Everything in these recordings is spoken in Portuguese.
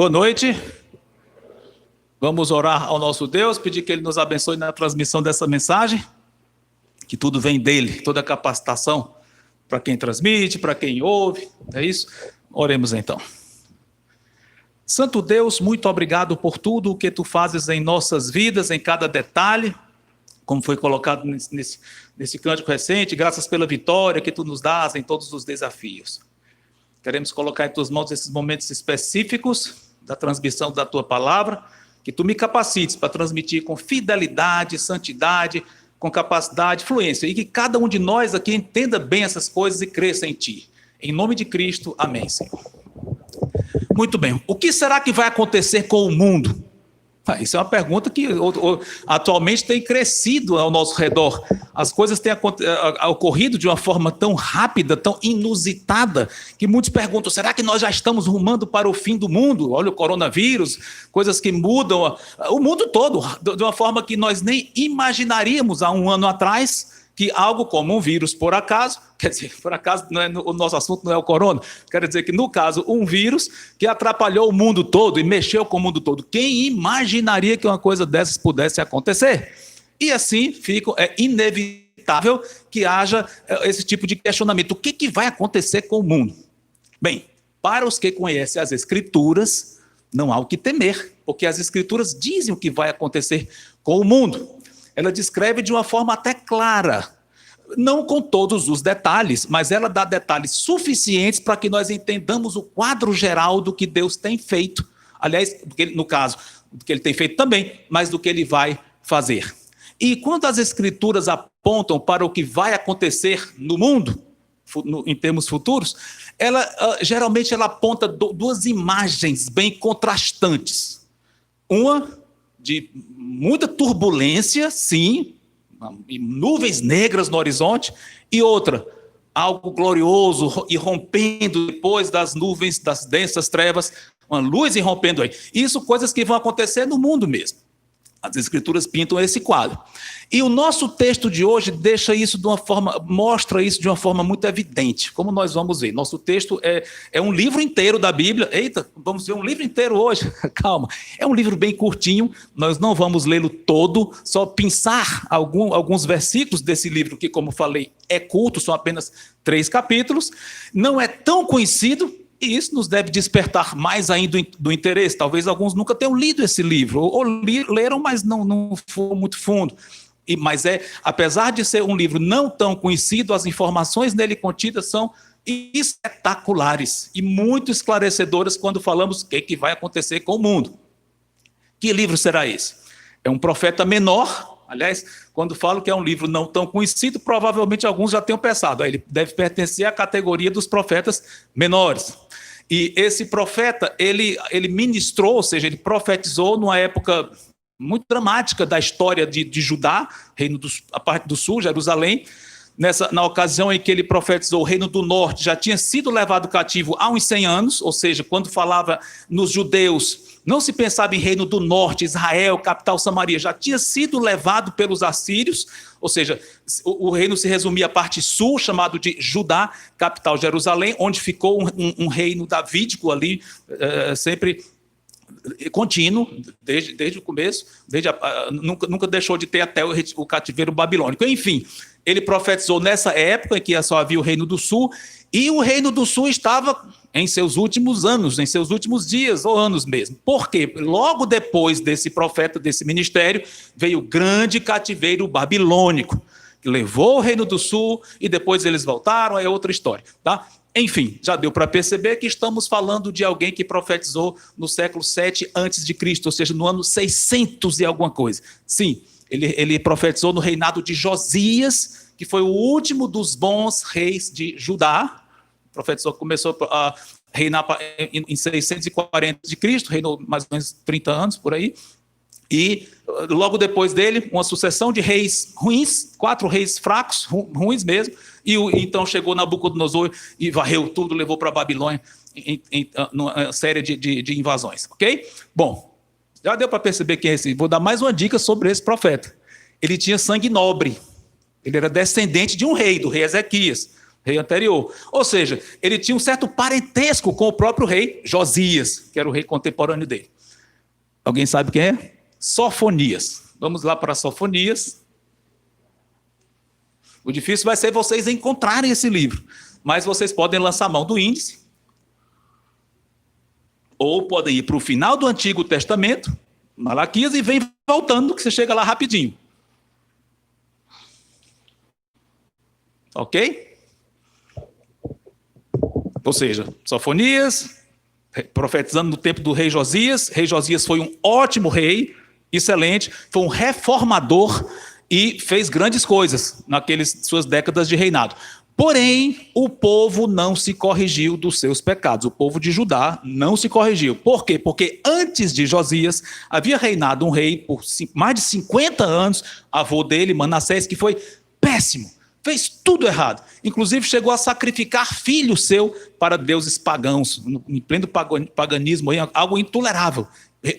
Boa noite. Vamos orar ao nosso Deus, pedir que Ele nos abençoe na transmissão dessa mensagem, que tudo vem dEle, toda a capacitação para quem transmite, para quem ouve, é isso? Oremos então. Santo Deus, muito obrigado por tudo o que Tu fazes em nossas vidas, em cada detalhe, como foi colocado nesse cântico recente, graças pela vitória que Tu nos dás em todos os desafios. Queremos colocar em Tuas mãos esses momentos específicos da transmissão da Tua palavra, que Tu me capacites para transmitir com fidelidade, santidade, com capacidade, fluência, e que cada um de nós aqui entenda bem essas coisas e cresça em Ti. Em nome de Cristo, amém, Senhor. Muito bem, o que será que vai acontecer com o mundo? Isso é uma pergunta que atualmente tem crescido ao nosso redor. As coisas têm ocorrido de uma forma tão rápida, tão inusitada, que muitos perguntam, será que nós já estamos rumando para o fim do mundo? Olha o coronavírus, coisas que mudam o mundo todo, de uma forma que nós nem imaginaríamos há um ano atrás, que algo como um vírus, por acaso, quer dizer, por acaso o nosso assunto não é o corona, quer dizer que no caso um vírus que atrapalhou o mundo todo e mexeu com o mundo todo. Quem imaginaria que uma coisa dessas pudesse acontecer? E assim é inevitável que haja esse tipo de questionamento. O que vai acontecer com o mundo? Bem, para os que conhecem as Escrituras, não há o que temer, porque as Escrituras dizem o que vai acontecer com o mundo. Ela descreve de uma forma até clara, não com todos os detalhes, mas ela dá detalhes suficientes para que nós entendamos o quadro geral do que Deus tem feito. Aliás, no caso, do que Ele tem feito também, mas do que Ele vai fazer. E quando as Escrituras apontam para o que vai acontecer no mundo, em termos futuros, geralmente ela aponta duas imagens bem contrastantes. Uma de muita turbulência, sim, e nuvens negras no horizonte, e outra, algo glorioso irrompendo depois das nuvens, das densas trevas, uma luz irrompendo aí. Isso, coisas que vão acontecer no mundo mesmo. As Escrituras pintam esse quadro. E o nosso texto de hoje mostra isso de uma forma muito evidente, como nós vamos ver. Nosso texto é um livro inteiro da Bíblia. Eita, vamos ver um livro inteiro hoje? Calma. É um livro bem curtinho, nós não vamos lê-lo todo, só pensar alguns versículos desse livro, que, como falei, é curto, são apenas 3 capítulos. Não é tão conhecido, e isso nos deve despertar mais ainda do interesse. Talvez alguns nunca tenham lido esse livro, ou leram, mas não foram muito fundo. Mas apesar de ser um livro não tão conhecido, as informações nele contidas são espetaculares e muito esclarecedoras quando falamos o que vai acontecer com o mundo. Que livro será esse? É um profeta menor. Aliás, quando falo que é um livro não tão conhecido, provavelmente alguns já tenham pensado, ele deve pertencer à categoria dos profetas menores. E esse profeta, ele ministrou, ou seja, ele profetizou numa época muito dramática da história de Judá, a parte do sul, Jerusalém. Na ocasião em que ele profetizou, o reino do norte já tinha sido levado cativo há uns 100 anos, ou seja, quando falava nos judeus, não se pensava em reino do norte, Israel, capital Samaria, já tinha sido levado pelos assírios, ou seja, o reino se resumia à parte sul, chamado de Judá, capital Jerusalém, onde ficou um reino davídico ali, sempre contínuo, desde o começo, nunca deixou de ter até o cativeiro babilônico. Enfim, ele profetizou nessa época em que só havia o reino do sul, e o reino do sul estava em seus últimos anos, em seus últimos dias, ou anos mesmo. Por quê? Logo depois desse profeta, desse ministério, veio o grande cativeiro babilônico, que levou o reino do sul, e depois eles voltaram, é outra história, tá? Enfim, já deu para perceber que estamos falando de alguém que profetizou no século 7 a.C., ou seja, no ano 600 e alguma coisa. Sim, ele profetizou no reinado de Josias, que foi o último dos bons reis de Judá. Profetizou que começou a reinar em 640 a.C., reinou mais ou menos 30 anos por aí. E logo depois dele, uma sucessão de reis ruins, 4 reis fracos, ruins mesmo, e então chegou Nabucodonosor e varreu tudo, levou para a Babilônia numa série de invasões, ok? Bom, já deu para perceber quem é esse. Vou dar mais uma dica sobre esse profeta. Ele tinha sangue nobre, ele era descendente de um rei, do rei Ezequias. rei anterior. Ou seja, ele tinha um certo parentesco com o próprio rei Josias, que era o rei contemporâneo dele. Alguém sabe quem é? Sofonias. Vamos lá para Sofonias. O difícil vai ser vocês encontrarem esse livro, mas vocês podem lançar mão do índice, ou podem ir para o final do Antigo Testamento, Malaquias, e vem voltando, que você chega lá rapidinho. Ok? Ou seja, Sofonias, profetizando no tempo do rei Josias. Rei Josias foi um ótimo rei, excelente, foi um reformador e fez grandes coisas naquelas suas décadas de reinado. Porém, o povo não se corrigiu dos seus pecados. O povo de Judá não se corrigiu. Por quê? Porque antes de Josias havia reinado um rei por mais de 50 anos, avô dele, Manassés, que foi péssimo. Fez tudo errado. Inclusive chegou a sacrificar filho seu para deuses pagãos, em pleno paganismo, algo intolerável.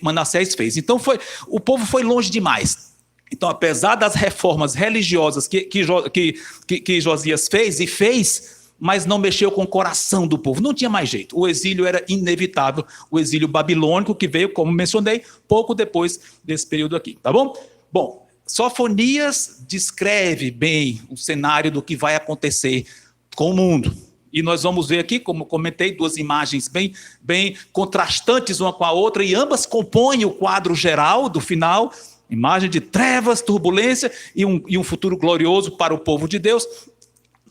Manassés fez. Então o povo foi longe demais. Então, apesar das reformas religiosas que Josias fez, mas não mexeu com o coração do povo. Não tinha mais jeito. O exílio era inevitável. O exílio babilônico que veio, como mencionei, pouco depois desse período aqui. Tá bom? Bom, Sofonias descreve bem o cenário do que vai acontecer com o mundo. E nós vamos ver aqui, como comentei, duas imagens bem contrastantes uma com a outra, e ambas compõem o quadro geral do final. Imagem de trevas, turbulência e um futuro glorioso para o povo de Deus.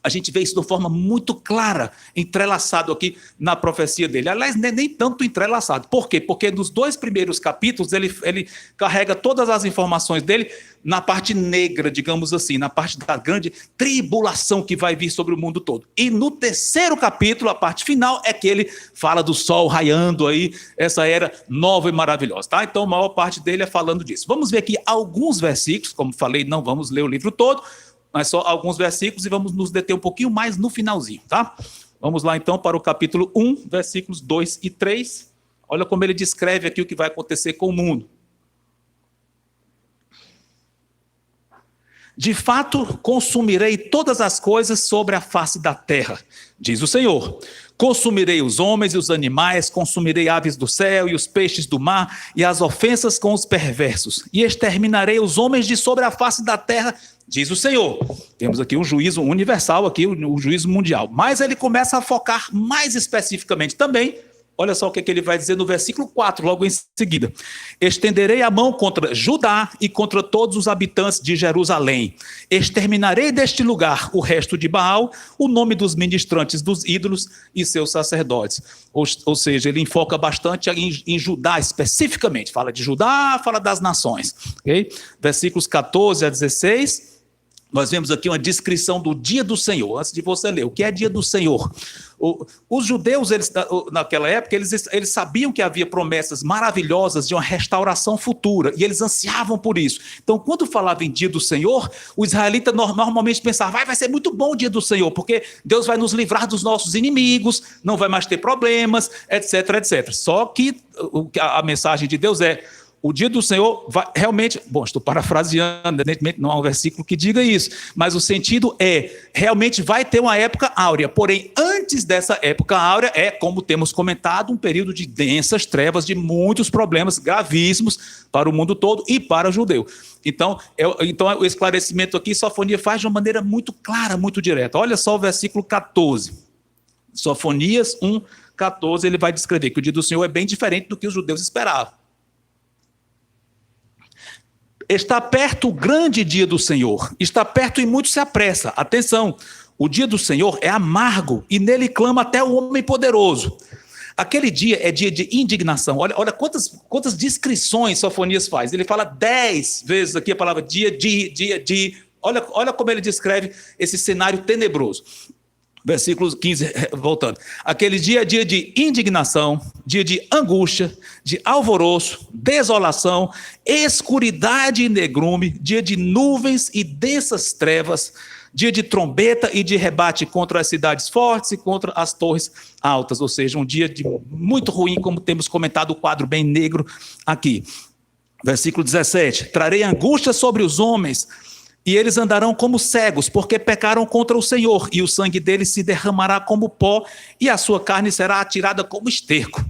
A gente vê isso de uma forma muito clara, entrelaçado aqui na profecia dele. Aliás, nem tanto entrelaçado. Por quê? Porque nos 2 primeiros capítulos ele carrega todas as informações dele na parte negra, digamos assim, na parte da grande tribulação que vai vir sobre o mundo todo. E no 3º capítulo, a parte final, é que ele fala do sol raiando aí, essa era nova e maravilhosa. Tá? Então, a maior parte dele é falando disso. Vamos ver aqui alguns versículos, como falei, não vamos ler o livro todo, mas só alguns versículos, e vamos nos deter um pouquinho mais no finalzinho, tá? Vamos lá então para o capítulo 1, versículos 2 e 3. Olha como ele descreve aqui o que vai acontecer com o mundo. De fato, consumirei todas as coisas sobre a face da terra, diz o Senhor. Consumirei os homens e os animais, consumirei aves do céu e os peixes do mar, e as ofensas com os perversos, e exterminarei os homens de sobre a face da terra, diz o Senhor. Temos aqui um juízo universal, aqui, um juízo mundial. Mas ele começa a focar mais especificamente também. Olha só o que ele vai dizer no versículo 4, logo em seguida. Estenderei a mão contra Judá e contra todos os habitantes de Jerusalém. Exterminarei deste lugar o resto de Baal, o nome dos ministrantes dos ídolos e seus sacerdotes. Ou seja, ele enfoca bastante em Judá especificamente. Fala de Judá, fala das nações. Okay? Versículos 14 a 16. Nós vemos aqui uma descrição do dia do Senhor. Antes de você ler, o que é dia do Senhor? Os judeus, naquela época, eles sabiam que havia promessas maravilhosas de uma restauração futura, e eles ansiavam por isso. Então, quando falava em dia do Senhor, o israelita normalmente pensava, vai ser muito bom o dia do Senhor, porque Deus vai nos livrar dos nossos inimigos, não vai mais ter problemas, etc, etc. Só que a mensagem de Deus é, o dia do Senhor vai realmente... Bom, estou parafraseando, evidentemente não há um versículo que diga isso, mas o sentido é, realmente vai ter uma época áurea, porém, antes dessa época áurea, como temos comentado, um período de densas trevas, de muitos problemas gravíssimos para o mundo todo e para o judeu. Então o esclarecimento aqui, Sofonias faz de uma maneira muito clara, muito direta. Olha só o versículo 14. Sofonias 1, 14, ele vai descrever que o dia do Senhor é bem diferente do que os judeus esperavam. Está perto o grande dia do Senhor, está perto e muito se apressa. Atenção, o dia do Senhor é amargo e nele clama até o homem poderoso. Aquele dia é dia de indignação. Olha quantas descrições Sofonias faz. Ele fala 10 vezes aqui a palavra dia de. Olha como ele descreve esse cenário tenebroso. Versículo 15, voltando. Aquele dia é dia de indignação, dia de angústia, de alvoroço, desolação, escuridade e negrume, dia de nuvens e densas trevas, dia de trombeta e de rebate contra as cidades fortes e contra as torres altas. Ou seja, um dia muito ruim, como temos comentado, o quadro bem negro aqui. Versículo 17. Trarei angústia sobre os homens, E eles andarão como cegos, porque pecaram contra o Senhor, e o sangue deles se derramará como pó, e a sua carne será atirada como esterco.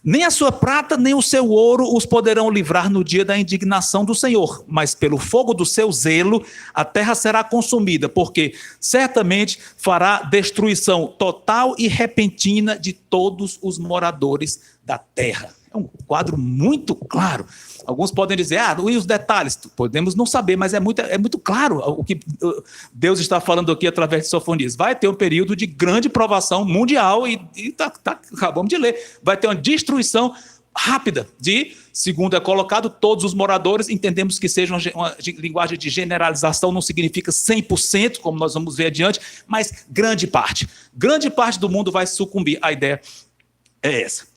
Nem a sua prata, nem o seu ouro os poderão livrar no dia da indignação do Senhor, mas pelo fogo do seu zelo a terra será consumida, porque certamente fará destruição total e repentina de todos os moradores da terra. É um quadro muito claro. Alguns podem dizer, e os detalhes? Podemos não saber, mas é muito claro o que Deus está falando aqui através de Sofonias. Vai ter um período de grande provação mundial e acabamos de ler. Vai ter uma destruição rápida de, segundo é colocado, todos os moradores. Entendemos que seja uma linguagem de generalização, não significa 100%, como nós vamos ver adiante, mas grande parte. Grande parte do mundo vai sucumbir. A ideia é essa.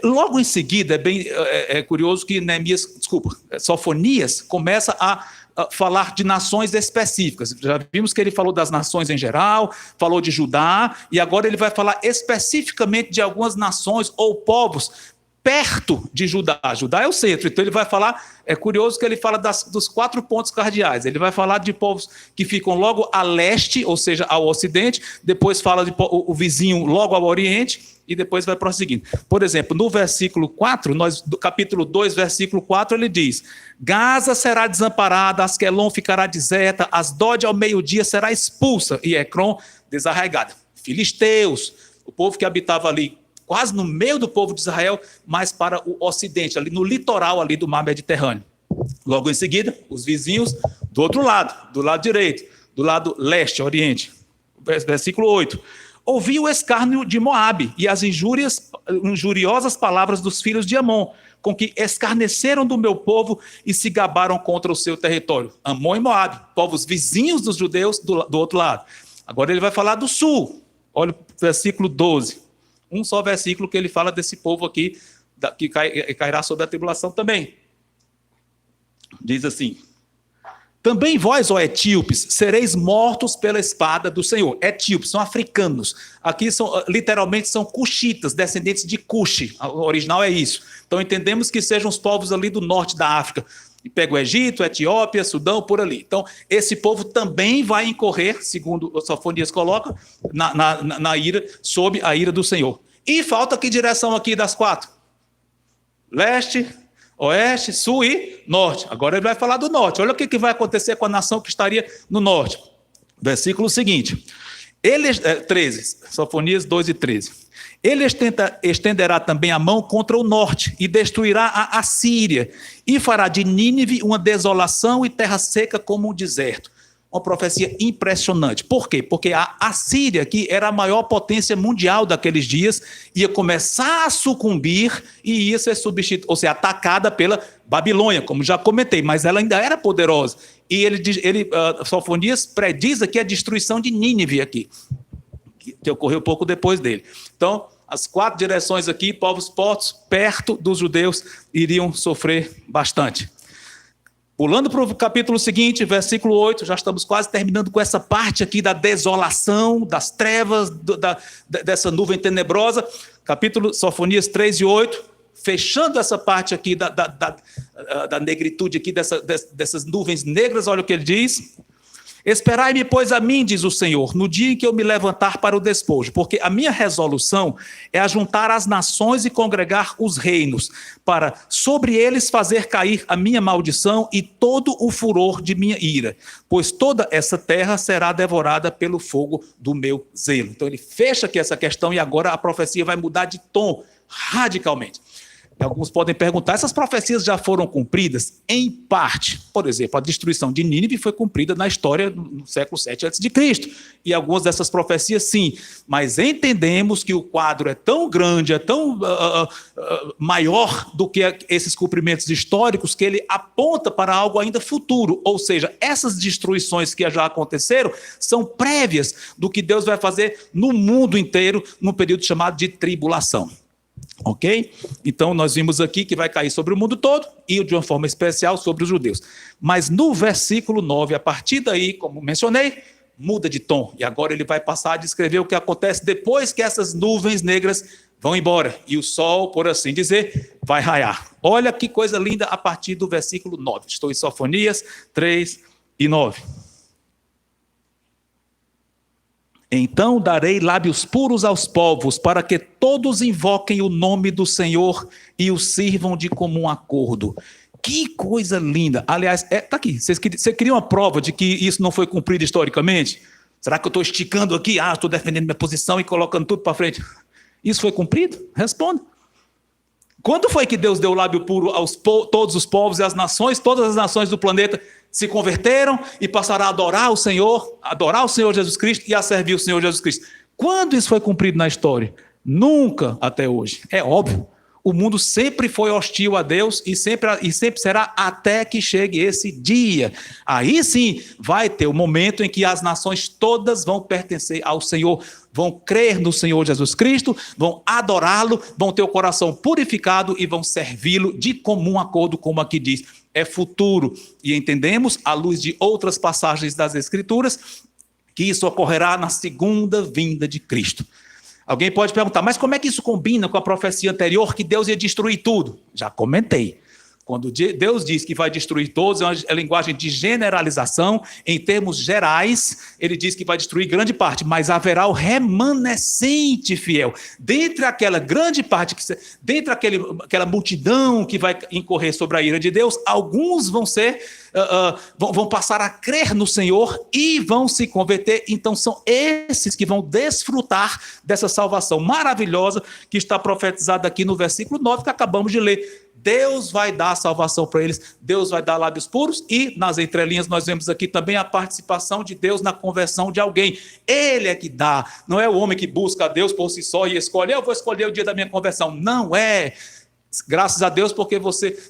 Logo em seguida, é curioso que Sofonias começa a falar de nações específicas. Já vimos que ele falou das nações em geral, falou de Judá, e agora ele vai falar especificamente de algumas nações ou povos perto de Judá. Judá é o centro, então ele vai falar, é curioso que ele fala dos 4 pontos cardeais. Ele vai falar de povos que ficam logo a leste, ou seja, ao ocidente, depois fala de o vizinho logo ao oriente, e depois vai prosseguindo. Por exemplo, no versículo 4, do capítulo 2, versículo 4, ele diz: Gaza será desamparada, Asquelon ficará deserta, Asdod ao meio-dia será expulsa, e Ecrom desarraigada. Filisteus, o povo que habitava ali, quase no meio do povo de Israel, mais para o ocidente, ali no litoral ali do mar Mediterrâneo. Logo em seguida, os vizinhos do outro lado, do lado direito, do lado leste, oriente. Versículo 8. Ouvi o escárnio de Moabe e as injuriosas palavras dos filhos de Amon, com que escarneceram do meu povo e se gabaram contra o seu território. Amon e Moabe, povos vizinhos dos judeus do outro lado. Agora ele vai falar do sul. Olha o versículo 12. Um só versículo que ele fala desse povo aqui, que cairá sob a tribulação também. Diz assim: Também vós, ó etíopes, sereis mortos pela espada do Senhor. Etíopes são africanos. Aqui literalmente são cuxitas, descendentes de Cuxi. O original é isso. Então entendemos que sejam os povos ali do norte da África. E pega o Egito, Etiópia, Sudão, por ali. Então esse povo também vai incorrer, segundo o Sofonias coloca, na ira, sob a ira do Senhor. E falta que direção aqui das 4? Leste, oeste, sul e norte. Agora ele vai falar do norte. Olha o que vai acontecer com a nação que estaria no norte. Versículo seguinte. 13, Sofonias 2 e 13. Ele estenderá também a mão contra o norte e destruirá a Assíria e fará de Nínive uma desolação e terra seca como um deserto. Uma profecia impressionante. Por quê? Porque a Assíria, que era a maior potência mundial daqueles dias, ia começar a sucumbir e ia ser substituída, ou seja, atacada pela Babilônia, como já comentei, mas ela ainda era poderosa. E Sofonias prediz aqui a destruição de Nínive aqui, que ocorreu pouco depois dele. Então, as 4 direções aqui, povos perto dos judeus, iriam sofrer bastante. Pulando para o capítulo seguinte, versículo 8, já estamos quase terminando com essa parte aqui da desolação, das trevas, dessa nuvem tenebrosa. Capítulo Sofonias 3 e 8, fechando essa parte aqui da negritude, aqui dessas nuvens negras, olha o que ele diz. Esperai-me, pois, a mim, diz o Senhor, no dia em que eu me levantar para o despojo, porque a minha resolução é ajuntar as nações e congregar os reinos, para sobre eles fazer cair a minha maldição e todo o furor de minha ira, pois toda essa terra será devorada pelo fogo do meu zelo. Então ele fecha aqui essa questão e agora a profecia vai mudar de tom radicalmente. Alguns podem perguntar, essas profecias já foram cumpridas? Em parte. Por exemplo, a destruição de Nínive foi cumprida na história no século 7 a.C. E algumas dessas profecias, sim. Mas entendemos que o quadro é tão grande, é tão maior do que esses cumprimentos históricos, que ele aponta para algo ainda futuro. Ou seja, essas destruições que já aconteceram são prévias do que Deus vai fazer no mundo inteiro, num período chamado de tribulação. Ok? Então nós vimos aqui que vai cair sobre o mundo todo e de uma forma especial sobre os judeus. Mas no versículo 9, a partir daí, como mencionei, muda de tom. E agora ele vai passar a descrever o que acontece depois que essas nuvens negras vão embora. E o sol, por assim dizer, vai raiar. Olha que coisa linda a partir do versículo 9. Estou em Sofonias 3 e 9. Então darei lábios puros aos povos, para que todos invoquem o nome do Senhor e o sirvam de comum acordo. Que coisa linda. Aliás, tá aqui. Você queria uma prova de que isso não foi cumprido historicamente? Será que eu estou esticando aqui? Estou defendendo minha posição e colocando tudo para frente. Isso foi cumprido? Responda. Quando foi que Deus deu o lábio puro a todos os povos e as nações? Todas as nações do planeta se converteram e passaram a adorar o Senhor Jesus Cristo e a servir o Senhor Jesus Cristo. Quando isso foi cumprido na história? Nunca até hoje. É óbvio. O mundo sempre foi hostil a Deus e sempre será até que chegue esse dia. Aí sim vai ter o momento em que as nações todas vão pertencer ao Senhor, vão crer no Senhor Jesus Cristo, vão adorá-lo, vão ter o coração purificado e vão servi-lo de comum acordo, como aqui diz. É futuro. E entendemos, à luz de outras passagens das Escrituras, que isso ocorrerá na segunda vinda de Cristo. Alguém pode perguntar, mas como é que isso combina com a profecia anterior que Deus ia destruir tudo? Já comentei. Quando Deus diz que vai destruir todos, é linguagem de generalização. Em termos gerais, ele diz que vai destruir grande parte, mas haverá o remanescente fiel. Dentre aquela grande parte, dentre aquela multidão que vai incorrer sobre a ira de Deus, alguns vão passar a crer no Senhor e vão se converter. Então são esses que vão desfrutar dessa salvação maravilhosa que está profetizada aqui no versículo 9 que acabamos de ler. Deus vai dar a salvação para eles, Deus vai dar lábios puros e nas entrelinhas nós vemos aqui também a participação de Deus na conversão de alguém. Ele é que dá, não é o homem que busca a Deus por si só e escolhe, eu vou escolher o dia da minha conversão. Não é. Graças a Deus, porque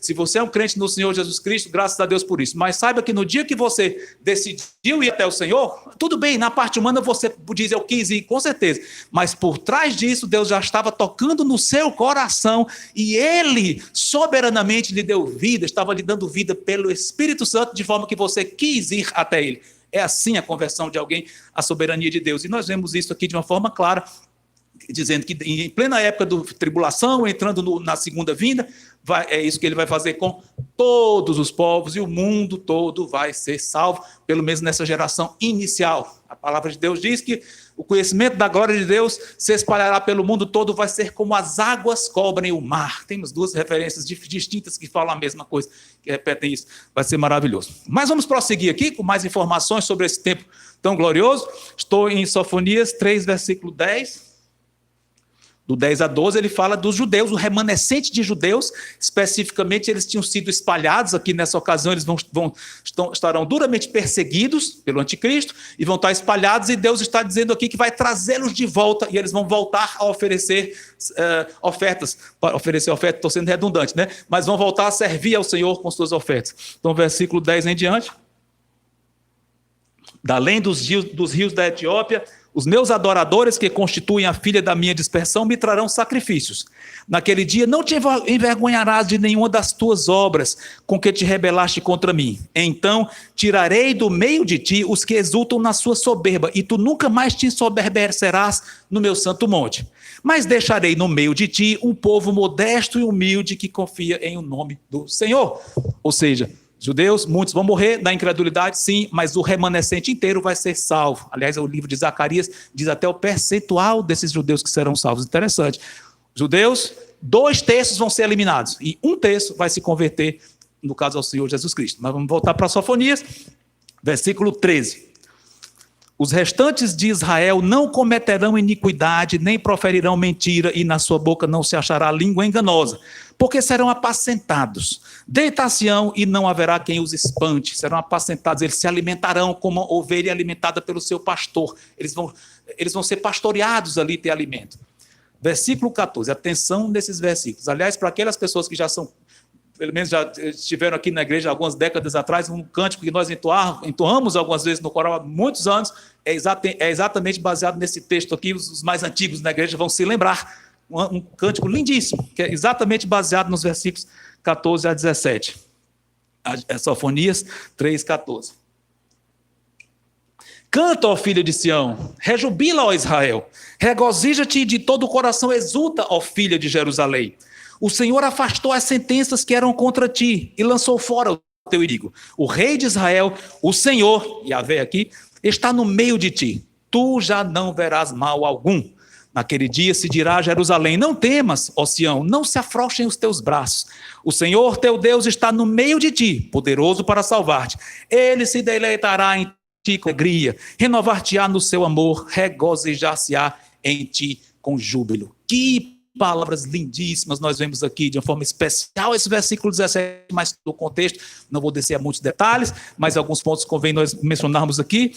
se você é um crente no Senhor Jesus Cristo, graças a Deus por isso. Mas saiba que no dia que você decidiu ir até o Senhor, tudo bem, na parte humana você diz eu quis ir, com certeza. Mas por trás disso, Deus já estava tocando no seu coração e Ele soberanamente lhe deu vida, estava lhe dando vida pelo Espírito Santo, de forma que você quis ir até Ele. É assim a conversão de alguém, a soberania de Deus. E nós vemos isso aqui de uma forma clara, dizendo que em plena época da tribulação, entrando na segunda vinda, é isso que ele vai fazer com todos os povos e o mundo todo vai ser salvo, pelo menos nessa geração inicial. A palavra de Deus diz que o conhecimento da glória de Deus se espalhará pelo mundo todo, vai ser como as águas cobrem o mar. Temos duas referências distintas que falam a mesma coisa, que repetem isso. Vai ser maravilhoso. Mas vamos prosseguir aqui com mais informações sobre esse tempo tão glorioso. Estou em Sofonias 3, versículo 10. Do 10 a 12, ele fala dos judeus, o remanescente de judeus, especificamente eles tinham sido espalhados, aqui nessa ocasião eles estarão duramente perseguidos pelo anticristo, e vão estar espalhados, e Deus está dizendo aqui que vai trazê-los de volta, e eles vão voltar a oferecer ofertas, estou sendo redundante, né? Mas vão voltar a servir ao Senhor com suas ofertas. Então, versículo 10 em diante. Da além dos rios da Etiópia, os meus adoradores, que constituem a filha da minha dispersão, me trarão sacrifícios. Naquele dia não te envergonharás de nenhuma das tuas obras com que te rebelaste contra mim. Então tirarei do meio de ti os que exultam na sua soberba, e tu nunca mais te ensoberbecerás no meu santo monte. Mas deixarei no meio de ti um povo modesto e humilde que confia em o nome do Senhor. Ou seja, judeus, muitos vão morrer na incredulidade, sim, mas o remanescente inteiro vai ser salvo. Aliás, o livro de Zacarias diz até o percentual desses judeus que serão salvos. Interessante. Judeus, 2/3 vão ser eliminados e 1/3 vai se converter, no caso ao Senhor Jesus Cristo. Mas vamos voltar para Sofonias, versículo 13. Os restantes de Israel não cometerão iniquidade, nem proferirão mentira, e na sua boca não se achará língua enganosa, porque serão apacentados. Deitar-se-ão e não haverá quem os espante. Serão apacentados, eles se alimentarão como uma ovelha alimentada pelo seu pastor. Eles vão ser pastoreados ali, ter alimento. Versículo 14, atenção nesses versículos. Aliás, para aquelas pessoas que já são, pelo menos já estiveram aqui na igreja algumas décadas atrás, um cântico que nós entoamos algumas vezes no coral há muitos anos, é exatamente baseado nesse texto aqui. Os mais antigos na igreja vão se lembrar. Um cântico lindíssimo, que é exatamente baseado nos versículos 14 a 17. Sofonias 3, 14. Canta, ó filha de Sião, rejubila, ó Israel, regozija-te de todo o coração, exulta, ó filha de Jerusalém. O Senhor afastou as sentenças que eram contra ti e lançou fora o teu inimigo. O rei de Israel, o Senhor, Yahvé aqui, está no meio de ti. tu já não verás mal algum. Naquele dia se dirá a Jerusalém: não temas, ó Sião, não se afrouxem os teus braços. O Senhor teu Deus está no meio de ti, poderoso para salvar-te. Ele se deleitará em ti com alegria, renovar-te-á no seu amor, regozijar-se-á em ti com júbilo. Que palavras lindíssimas nós vemos aqui de uma forma especial esse versículo 17, mas do contexto, não vou descer a muitos detalhes, mas alguns pontos convém nós mencionarmos aqui.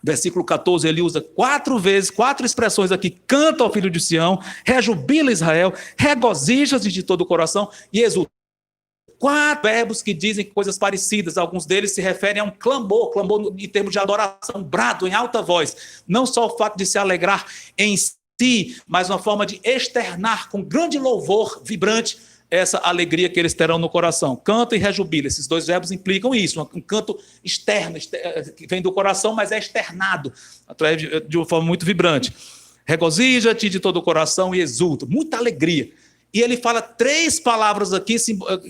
Versículo 14, ele usa 4 vezes, 4 expressões aqui: canta ao filho de Sião, rejubila Israel, regozija-se de todo o coração e exulta. 4 verbos que dizem coisas parecidas, alguns deles se referem a um clamor em termos de adoração, um brado em alta voz, não só o fato de se alegrar em si, mas uma forma de externar com grande louvor vibrante essa alegria que eles terão no coração. Canta e rejubila, esses 2 verbos implicam isso, um canto externo, que vem do coração, mas é externado, através de uma forma muito vibrante. Regozija-te de todo o coração e exulta, muita alegria. E ele fala 3 palavras aqui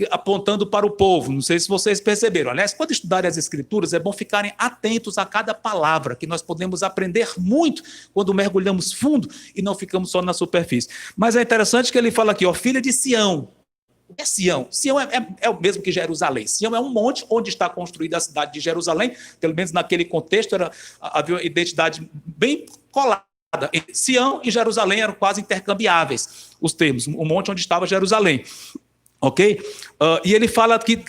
apontando para o povo, não sei se vocês perceberam. Aliás, quando estudarem as Escrituras, é bom ficarem atentos a cada palavra, que nós podemos aprender muito quando mergulhamos fundo e não ficamos só na superfície. Mas é interessante que ele fala aqui, ó, filha de Sião. O que é Sião? Sião é o mesmo que Jerusalém. Sião é um monte onde está construída a cidade de Jerusalém, pelo menos naquele contexto havia uma identidade bem colada. Sião e Jerusalém eram quase intercambiáveis, os termos, o monte onde estava Jerusalém. Ok? E ele fala aqui,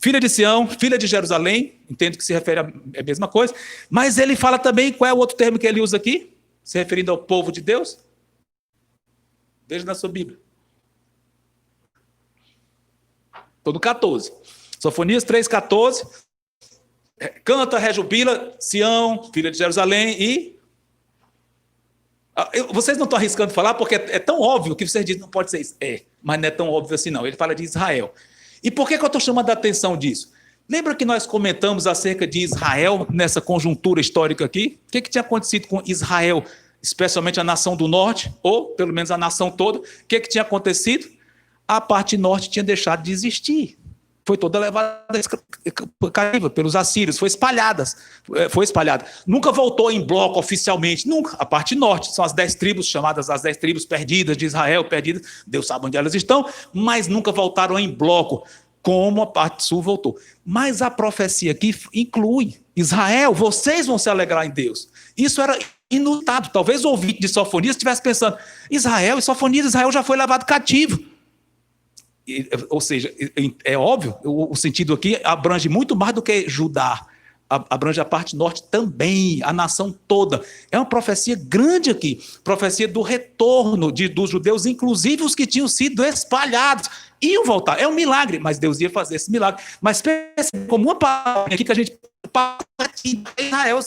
filha de Sião, filha de Jerusalém, entendo que se refere à mesma coisa, mas ele fala também, qual é o outro termo que ele usa aqui, se referindo ao povo de Deus? Veja na sua Bíblia. Estou no 14. Sofonias 3,14. Canta, rejubila, Sião, filha de Jerusalém e... Vocês não estão arriscando falar porque é tão óbvio que vocês dizem não pode ser isso. Mas não é tão óbvio assim não. Ele fala de Israel. E por que eu estou chamando a atenção disso? Lembra que nós comentamos acerca de Israel nessa conjuntura histórica aqui? O que tinha acontecido com Israel, especialmente a nação do norte, ou pelo menos a nação toda? O que tinha acontecido? A parte norte tinha deixado de existir. Foi toda levada pelos assírios, foi espalhada. Nunca voltou em bloco oficialmente, nunca. A parte norte, são as 10 tribos, chamadas as 10 tribos perdidas de Israel, perdidas, Deus sabe onde elas estão, mas nunca voltaram em bloco, como a parte sul voltou. Mas a profecia aqui inclui Israel, vocês vão se alegrar em Deus. Isso era inusitado. Talvez o ouvinte de Sofonias estivesse pensando, Israel já foi levado cativo. Ou seja, é óbvio, o sentido aqui abrange muito mais do que Judá, abrange a parte norte também, a nação toda. É uma profecia grande aqui, profecia do retorno dos judeus, inclusive os que tinham sido espalhados, iam voltar. É um milagre, mas Deus ia fazer esse milagre. Mas pense como uma palavra aqui que a gente passa aqui, Israel,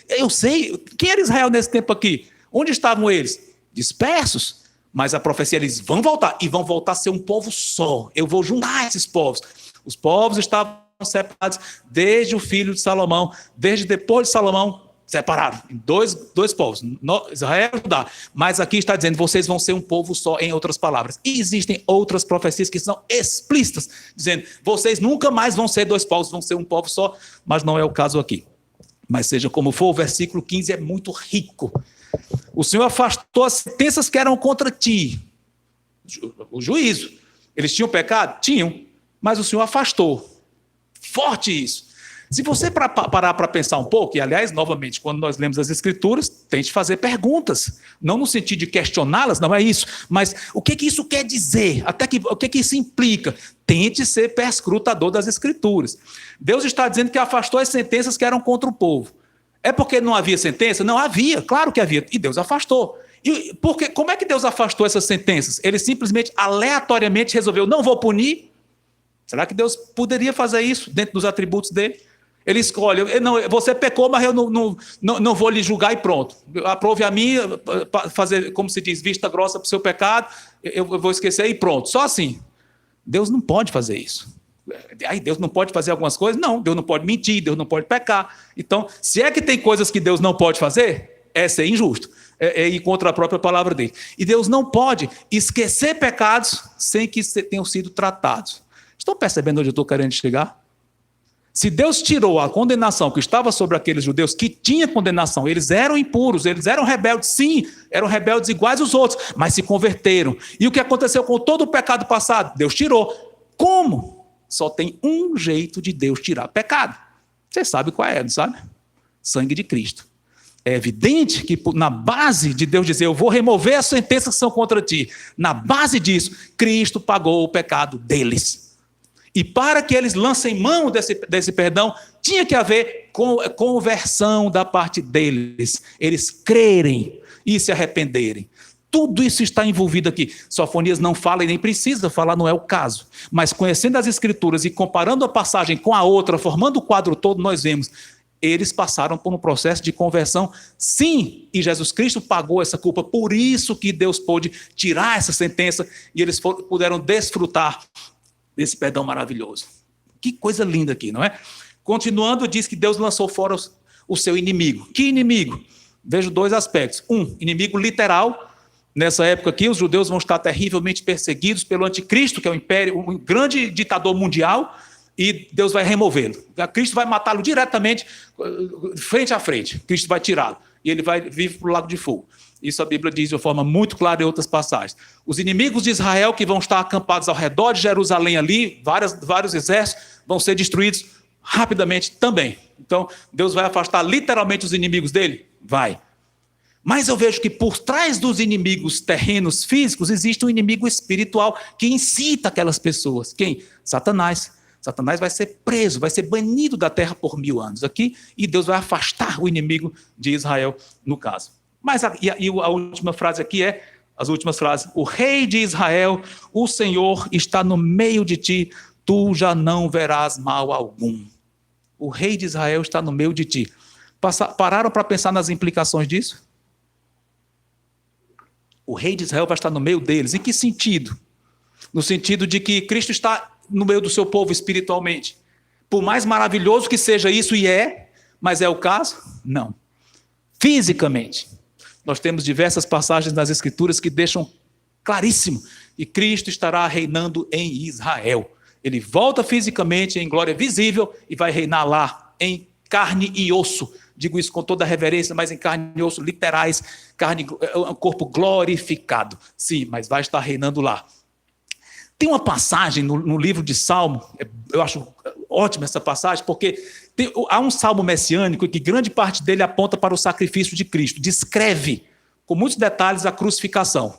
eu sei, quem era Israel nesse tempo aqui? Onde estavam eles? Dispersos. Mas a profecia, eles vão voltar, e vão voltar a ser um povo só. Eu vou juntar esses povos. Os povos estavam separados desde o filho de Salomão, desde depois de Salomão, separaram em dois povos, Israel e Judá. Mas aqui está dizendo, vocês vão ser um povo só, em outras palavras. E existem outras profecias que são explícitas, dizendo, vocês nunca mais vão ser 2 povos, vão ser um povo só, mas não é o caso aqui. Mas seja como for, o versículo 15 é muito rico. O Senhor afastou as sentenças que eram contra ti. O juízo. Eles tinham pecado? Tinham. Mas o Senhor afastou. Forte isso. Se você parar para pensar um pouco, e aliás, novamente, quando nós lemos as Escrituras, tente fazer perguntas. Não no sentido de questioná-las, não é isso. Mas o que isso quer dizer? O que isso implica? Tente ser perscrutador das Escrituras. Deus está dizendo que afastou as sentenças que eram contra o povo. É porque não havia sentença? Não havia, claro que havia, e Deus afastou. Como é que Deus afastou essas sentenças? Ele simplesmente, aleatoriamente, resolveu, não vou punir? Será que Deus poderia fazer isso dentro dos atributos dele? Ele escolhe, não, você pecou, mas eu não vou lhe julgar e pronto. Aprove a mim, fazer, como se diz, vista grossa para o seu pecado, eu vou esquecer e pronto. Só assim. Deus não pode fazer isso. Aí Deus não pode fazer algumas coisas? Não, Deus não pode mentir, Deus não pode pecar. Então, se é que tem coisas que Deus não pode fazer, é ser injusto, é ir contra a própria palavra dele. E Deus não pode esquecer pecados sem que tenham sido tratados. Estão percebendo onde eu estou querendo chegar? Se Deus tirou a condenação que estava sobre aqueles judeus que tinham condenação, eles eram impuros, eles eram rebeldes, sim, eram rebeldes iguais aos outros, mas se converteram. E o que aconteceu com todo o pecado passado? Deus tirou. Como? Só tem um jeito de Deus tirar pecado. Você sabe qual é, não sabe? Sangue de Cristo. É evidente que na base de Deus dizer, eu vou remover as sentenças que são contra ti, na base disso, Cristo pagou o pecado deles. E para que eles lancem mão desse perdão, tinha que haver conversão da parte deles. Eles crerem e se arrependerem. Tudo isso está envolvido aqui. Sofonias não fala e nem precisa falar, não é o caso. Mas conhecendo as Escrituras e comparando a passagem com a outra, formando o quadro todo, nós vemos, eles passaram por um processo de conversão, sim, e Jesus Cristo pagou essa culpa, por isso que Deus pôde tirar essa sentença e eles puderam desfrutar desse perdão maravilhoso. Que coisa linda aqui, não é? Continuando, diz que Deus lançou fora o seu inimigo. Que inimigo? Vejo dois aspectos. Um, inimigo literal. Nessa época aqui, os judeus vão estar terrivelmente perseguidos pelo anticristo, que é o império, um grande ditador mundial, e Deus vai removê-lo. Cristo vai matá-lo diretamente, frente a frente. Cristo vai tirá-lo. E ele vai vir para o lago de fogo. Isso a Bíblia diz de uma forma muito clara em outras passagens. Os inimigos de Israel que vão estar acampados ao redor de Jerusalém ali, vários exércitos, vão ser destruídos rapidamente também. Então, Deus vai afastar literalmente os inimigos dele? Vai. Mas eu vejo que por trás dos inimigos terrenos físicos existe um inimigo espiritual que incita aquelas pessoas. Quem? Satanás. Satanás vai ser preso, vai ser banido da terra por 1000 anos aqui, e Deus vai afastar o inimigo de Israel, no caso. Mas a última frase aqui as últimas frases. O rei de Israel, o Senhor está no meio de ti, tu já não verás mal algum. O rei de Israel está no meio de ti. Pararam para pensar nas implicações disso? O rei de Israel vai estar no meio deles. Em que sentido? No sentido de que Cristo está no meio do seu povo espiritualmente. Por mais maravilhoso que seja isso, e mas é o caso? Não. Fisicamente. Nós temos diversas passagens nas Escrituras que deixam claríssimo que Cristo estará reinando em Israel. Ele volta fisicamente em glória visível e vai reinar lá em carne e osso. Digo isso com toda a reverência, mas em carne e osso literais, um corpo glorificado. Sim, mas vai estar reinando lá. Tem uma passagem no livro de Salmo, eu acho ótima essa passagem, porque há um salmo messiânico que grande parte dele aponta para o sacrifício de Cristo, descreve com muitos detalhes a crucificação.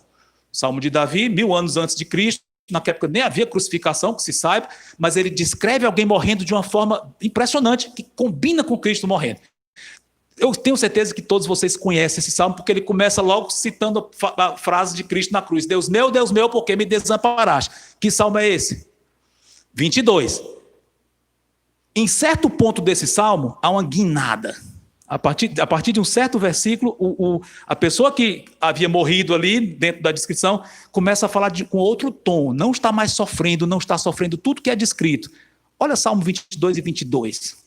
O Salmo de Davi, 1000 anos antes de Cristo, naquela época nem havia crucificação, que se saiba, mas ele descreve alguém morrendo de uma forma impressionante, que combina com Cristo morrendo. Eu tenho certeza que todos vocês conhecem esse salmo, porque ele começa logo citando a frase de Cristo na cruz. Deus meu, por que me desamparaste? Que salmo é esse? 22. Em certo ponto desse salmo, há uma guinada. A partir de um certo versículo, a pessoa que havia morrido ali, dentro da descrição, começa a falar com outro tom. Não está mais sofrendo, não está sofrendo tudo que é descrito. Olha Salmo 22 e 22.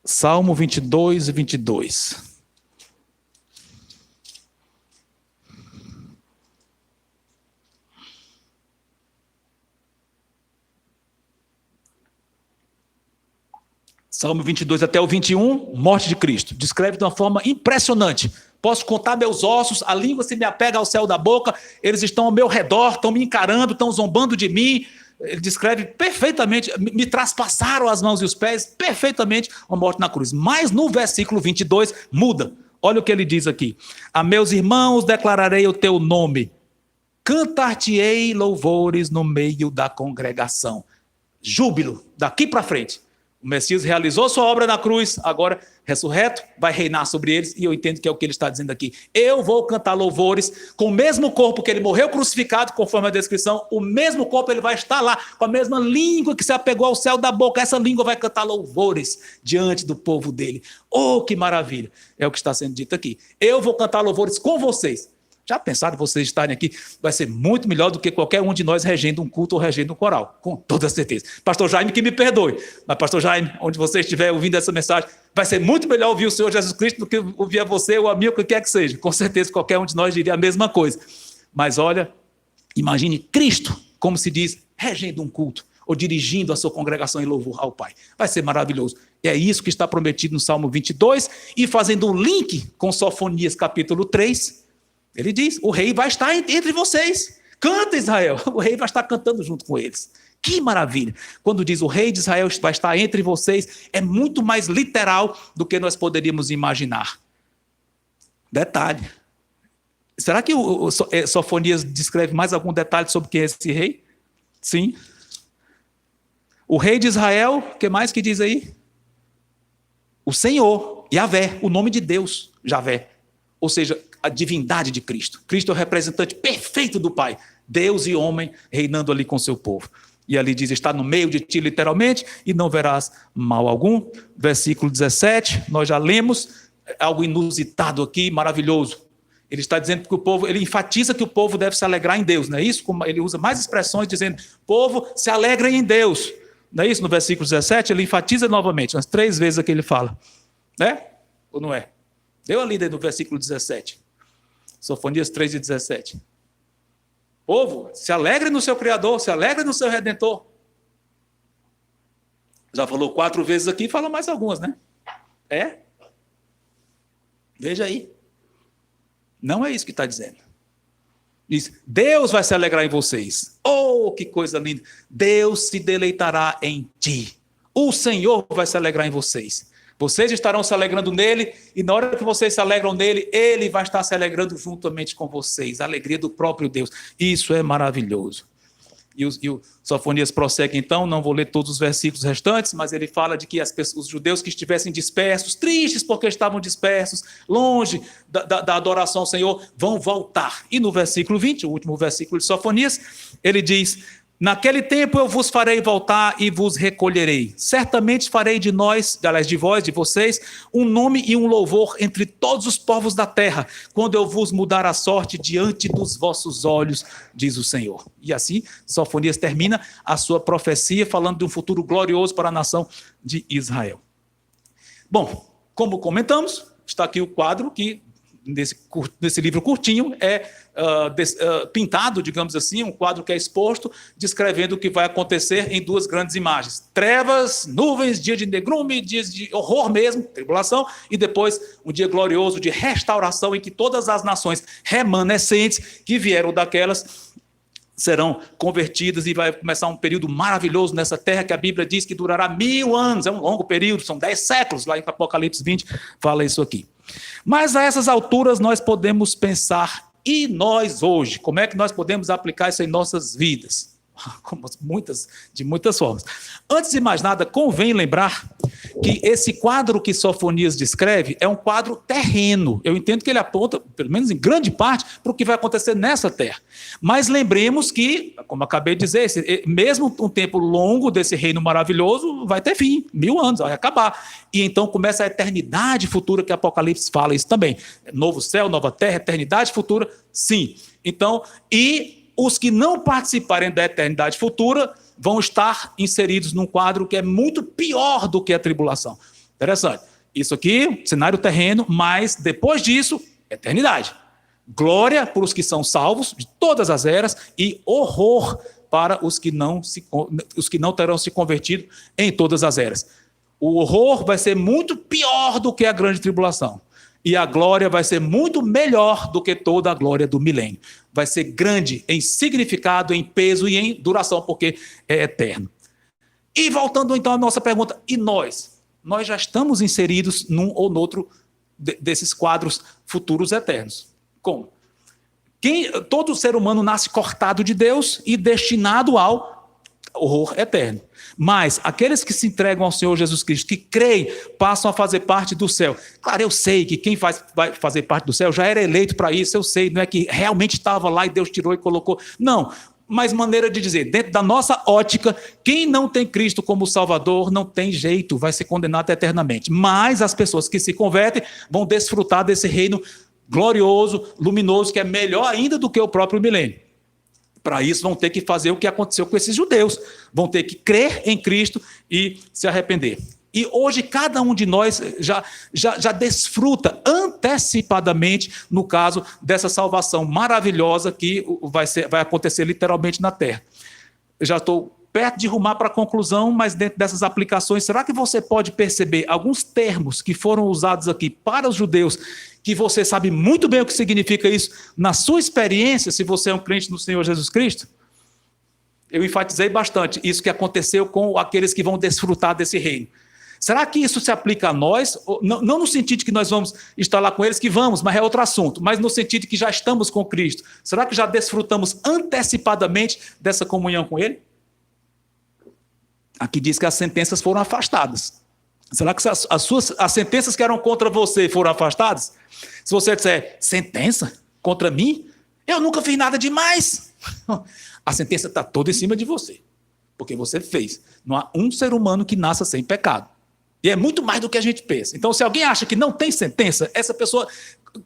Salmo 22 e 22. Salmo 22 até o 21, morte de Cristo. Descreve de uma forma impressionante. Posso contar meus ossos, a língua se me apega ao céu da boca, eles estão ao meu redor, estão me encarando, estão zombando de mim. Ele descreve perfeitamente, me traspassaram as mãos e os pés, perfeitamente a morte na cruz. Mas no versículo 22, muda. Olha o que ele diz aqui. A meus irmãos declararei o teu nome, cantar-te-ei louvores no meio da congregação. Júbilo, daqui para frente. O Messias realizou sua obra na cruz, agora ressurreto, vai reinar sobre eles, e eu entendo que é o que ele está dizendo aqui. Eu vou cantar louvores com o mesmo corpo que ele morreu crucificado, conforme a descrição, o mesmo corpo ele vai estar lá, com a mesma língua que se apegou ao céu da boca, essa língua vai cantar louvores diante do povo dele. Oh, que maravilha! É o que está sendo dito aqui. Eu vou cantar louvores com vocês. Já pensaram vocês estarem aqui? Vai ser muito melhor do que qualquer um de nós regendo um culto ou regendo um coral, com toda certeza. Pastor Jaime que me perdoe, mas pastor Jaime, onde você estiver ouvindo essa mensagem, vai ser muito melhor ouvir o Senhor Jesus Cristo do que ouvir a você ou a mim, o que quer que seja. Com certeza qualquer um de nós diria a mesma coisa. Mas olha, imagine Cristo, como se diz, regendo um culto, ou dirigindo a sua congregação em louvor ao Pai. Vai ser maravilhoso. E é isso que está prometido no Salmo 22, e fazendo um link com Sofonias capítulo 3, ele diz, o rei vai estar entre vocês. Canta, Israel, o rei vai estar cantando junto com eles. Que maravilha! Quando diz o rei de Israel vai estar entre vocês, é muito mais literal do que nós poderíamos imaginar. Detalhe. Será que o Sofonias descreve mais algum detalhe sobre quem é esse rei? Sim. O rei de Israel, o que mais que diz aí? O Senhor, Yahvé, o nome de Deus, Javé. Ou seja, a divindade de Cristo. Cristo é o representante perfeito do Pai. Deus e homem reinando ali com seu povo. E ali diz, está no meio de ti literalmente, e não verás mal algum. Versículo 17, nós já lemos, algo inusitado aqui, maravilhoso. Ele está dizendo que o povo, ele enfatiza que o povo deve se alegrar em Deus, não é isso? Como ele usa mais expressões dizendo, povo, se alegrem em Deus. Não é isso? No versículo 17, ele enfatiza novamente, umas 3 vezes aqui ele fala. Né? Ou não é? Deu ali no versículo 17. Sofonias 3 e 17. Povo, se alegre no seu Criador, se alegre no seu Redentor. Já falou 4 vezes aqui, fala mais algumas, né? É? Veja aí. Não é isso que está dizendo. Diz, Deus vai se alegrar em vocês. Oh, que coisa linda. Deus se deleitará em ti. O Senhor vai se alegrar em vocês. Vocês estarão se alegrando nele, e na hora que vocês se alegram nele, ele vai estar se alegrando juntamente com vocês. A alegria do próprio Deus. Isso é maravilhoso. E o Sofonias prossegue então, não vou ler todos os versículos restantes, mas ele fala de que os judeus que estivessem dispersos, tristes porque estavam dispersos, longe da adoração ao Senhor, vão voltar. E no versículo 20, o último versículo de Sofonias, ele diz, naquele tempo eu vos farei voltar e vos recolherei. Certamente farei de nós, aliás, de vós, de vocês, um nome e um louvor entre todos os povos da terra, quando eu vos mudar a sorte diante dos vossos olhos, diz o Senhor. E assim, Sofonias termina a sua profecia, falando de um futuro glorioso para a nação de Israel. Bom, como comentamos, está aqui o quadro que, nesse livro curtinho, é pintado, digamos assim, um quadro que é exposto, descrevendo o que vai acontecer em 2 grandes imagens. Trevas, nuvens, dia de negrume, dias de horror mesmo, tribulação, e depois um dia glorioso de restauração em que todas as nações remanescentes que vieram daquelas serão convertidas e vai começar um período maravilhoso nessa terra que a Bíblia diz que durará 1000 anos, é um longo período, são 10 séculos, lá em Apocalipse 20 fala isso aqui. Mas a essas alturas nós podemos pensar, e nós hoje, como é que nós podemos aplicar isso em nossas vidas? De muitas formas. Antes de mais nada, convém lembrar que esse quadro que Sofonias descreve é um quadro terreno. Eu entendo que ele aponta, pelo menos em grande parte, para o que vai acontecer nessa terra. Mas lembremos que, como acabei de dizer, mesmo um tempo longo desse reino maravilhoso vai ter fim, 1000 anos, vai acabar. E então começa a eternidade futura, que Apocalipse fala isso também. Novo céu, nova terra, eternidade futura, sim. Então, os que não participarem da eternidade futura vão estar inseridos num quadro que é muito pior do que a tribulação. Interessante. Isso aqui, cenário terreno, mas depois disso, eternidade. Glória para os que são salvos de todas as eras e horror para os que não terão se convertido em todas as eras. O horror vai ser muito pior do que a grande tribulação. E a glória vai ser muito melhor do que toda a glória do milênio. Vai ser grande em significado, em peso e em duração, porque é eterno. E voltando então à nossa pergunta, e nós? Nós já estamos inseridos num ou noutro desses quadros futuros eternos. Como? Todo ser humano nasce cortado de Deus e destinado ao horror eterno. Mas aqueles que se entregam ao Senhor Jesus Cristo, que creem, passam a fazer parte do céu. Claro, eu sei que quem vai fazer parte do céu já era eleito para isso, eu sei, não é que realmente estava lá e Deus tirou e colocou. Não, mas maneira de dizer, dentro da nossa ótica, quem não tem Cristo como Salvador não tem jeito, vai ser condenado eternamente. Mas as pessoas que se convertem vão desfrutar desse reino glorioso, luminoso, que é melhor ainda do que o próprio milênio. Para isso vão ter que fazer o que aconteceu com esses judeus. Vão ter que crer em Cristo e se arrepender. E hoje cada um de nós já desfruta antecipadamente, no caso dessa salvação maravilhosa que vai acontecer literalmente na terra. Eu já estou perto de rumar para a conclusão, mas dentro dessas aplicações, será que você pode perceber alguns termos que foram usados aqui para os judeus, que você sabe muito bem o que significa isso, na sua experiência, se você é um crente no Senhor Jesus Cristo? Eu enfatizei bastante isso que aconteceu com aqueles que vão desfrutar desse reino. Será que isso se aplica a nós? Não no sentido de que nós vamos estar lá com eles, que vamos, mas é outro assunto, mas no sentido de que já estamos com Cristo. Será que já desfrutamos antecipadamente dessa comunhão com Ele? Aqui diz que as sentenças foram afastadas. Será que as sentenças que eram contra você foram afastadas? Se você disser, sentença contra mim? Eu nunca fiz nada demais. A sentença está toda em cima de você, porque você fez. Não há um ser humano que nasça sem pecado. E é muito mais do que a gente pensa. Então, se alguém acha que não tem sentença, essa pessoa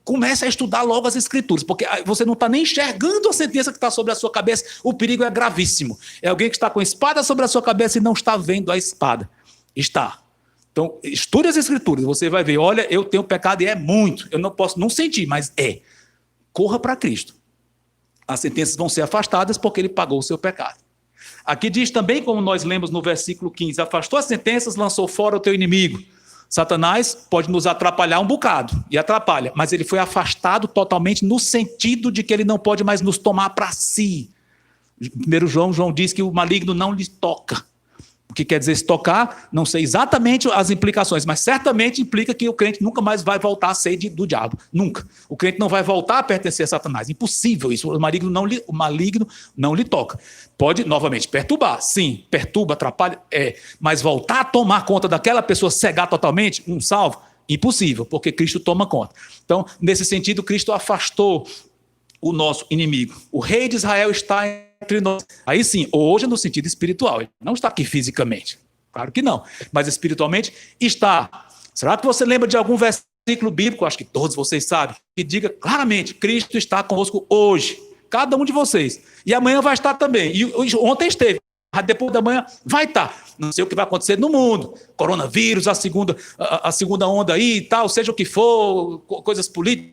comece a estudar logo as Escrituras, porque você não está nem enxergando a sentença que está sobre a sua cabeça. O perigo é gravíssimo. É alguém que está com a espada sobre a sua cabeça e não está vendo a espada. Está. Então, estude as Escrituras, você vai ver, olha, eu tenho pecado e é muito. Eu não posso não sentir, mas é. Corra para Cristo. As sentenças vão ser afastadas porque Ele pagou o seu pecado. Aqui diz também, como nós lemos no versículo 15, afastou as sentenças, lançou fora o teu inimigo. Satanás pode nos atrapalhar um bocado, e atrapalha, mas ele foi afastado totalmente no sentido de que ele não pode mais nos tomar para si. 1 João diz que o maligno não lhe toca. O que quer dizer se tocar? Não sei exatamente as implicações, mas certamente implica que o crente nunca mais vai voltar a ser do diabo. Nunca. O crente não vai voltar a pertencer a Satanás. Impossível isso. O maligno não lhe toca. Pode, novamente, perturbar. Sim, perturba, atrapalha, mas voltar a tomar conta daquela pessoa, cegar totalmente, um salvo, impossível, porque Cristo toma conta. Então, nesse sentido, Cristo afastou o nosso inimigo. O rei de Israel está entre nós. Aí sim, hoje no sentido espiritual. Ele não está aqui fisicamente. Claro que não. Mas espiritualmente está. Será que você lembra de algum versículo bíblico, acho que todos vocês sabem, que diga claramente, Cristo está conosco hoje. Cada um de vocês. E amanhã vai estar também. E ontem esteve. Depois da manhã vai estar. Não sei o que vai acontecer no mundo. Coronavírus, a segunda onda aí e tal, seja o que for, coisas políticas,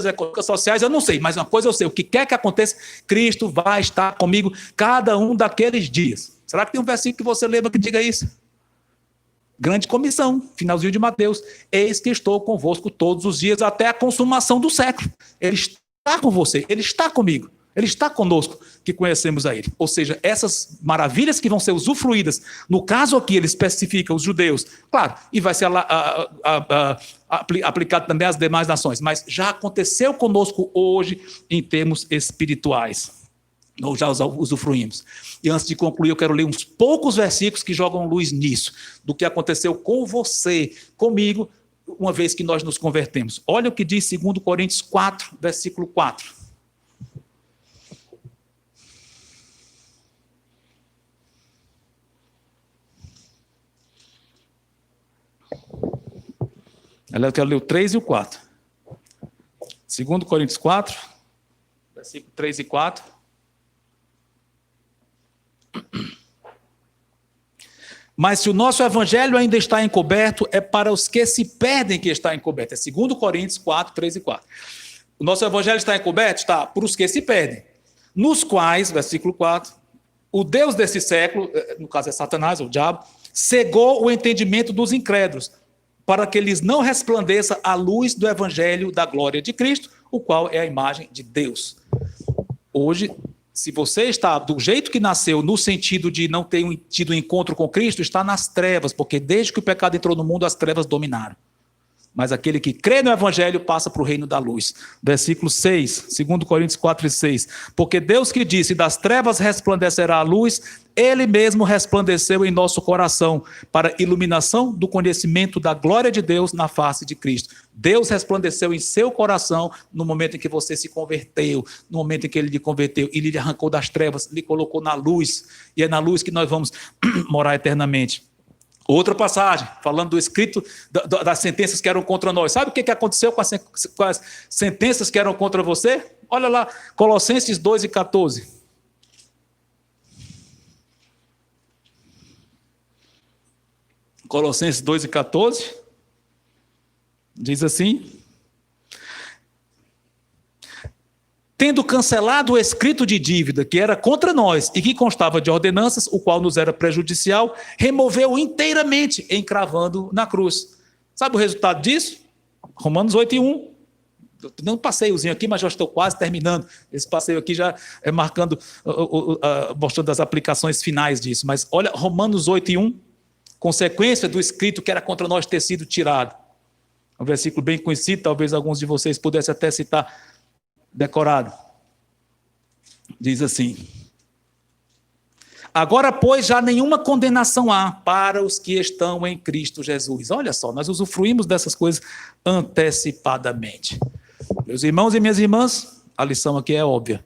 econômicas, sociais, eu não sei, mas uma coisa eu sei, o que quer que aconteça, Cristo vai estar comigo cada um daqueles dias. Será que tem um versículo que você lembra que diga isso? Grande comissão, finalzinho de Mateus, eis que estou convosco todos os dias até a consumação do século. Ele está com você, Ele está comigo, Ele está conosco, que conhecemos a Ele. Ou seja, essas maravilhas que vão ser usufruídas, no caso aqui ele especifica os judeus, claro, e vai ser aplicado também às demais nações, mas já aconteceu conosco hoje em termos espirituais. Nós já usufruímos. E antes de concluir, eu quero ler uns poucos versículos que jogam luz nisso, do que aconteceu com você, comigo, uma vez que nós nos convertemos. Olha o que diz 2 Coríntios 4, versículo 4. Eu quero ler o 3 e o 4. 2 Coríntios 4, versículo 3 e 4. Mas se o nosso evangelho ainda está encoberto, é para os que se perdem que está encoberto. É 2 Coríntios 4, 3 e 4. O nosso evangelho está encoberto? Está, para os que se perdem. Nos quais, versículo 4, o Deus desse século, no caso é Satanás, o diabo, cegou o entendimento dos incrédulos, para que lhes não resplandeça a luz do evangelho da glória de Cristo, o qual é a imagem de Deus. Hoje, se você está do jeito que nasceu, no sentido de não ter tido um encontro com Cristo, está nas trevas, porque desde que o pecado entrou no mundo, as trevas dominaram. Mas aquele que crê no evangelho passa para o reino da luz. Versículo 6, 2 Coríntios 4 e 6. Porque Deus que disse, das trevas resplandecerá a luz, Ele mesmo resplandeceu em nosso coração, para iluminação do conhecimento da glória de Deus na face de Cristo. Deus resplandeceu em seu coração no momento em que você se converteu, no momento em que Ele lhe converteu, e lhe arrancou das trevas, lhe colocou na luz, e é na luz que nós vamos morar eternamente. Outra passagem, falando do escrito das sentenças que eram contra nós. Sabe o que aconteceu com as sentenças que eram contra você? Olha lá, Colossenses 2 e 14. Colossenses 2:14, diz assim: tendo cancelado o escrito de dívida que era contra nós e que constava de ordenanças, o qual nos era prejudicial, removeu inteiramente, encravando na cruz. Sabe o resultado disso? Romanos 8:1. Estou dando um passeiozinho aqui, mas já estou quase terminando. Esse passeio aqui já é marcando, mostrando as aplicações finais disso. Mas olha, Romanos 8:1, consequência do escrito que era contra nós ter sido tirado. Um versículo bem conhecido, talvez alguns de vocês pudessem até citar decorado. Diz assim: agora, pois, já nenhuma condenação há para os que estão em Cristo Jesus. Olha só, nós usufruímos dessas coisas antecipadamente. Meus irmãos e minhas irmãs, a lição aqui é óbvia.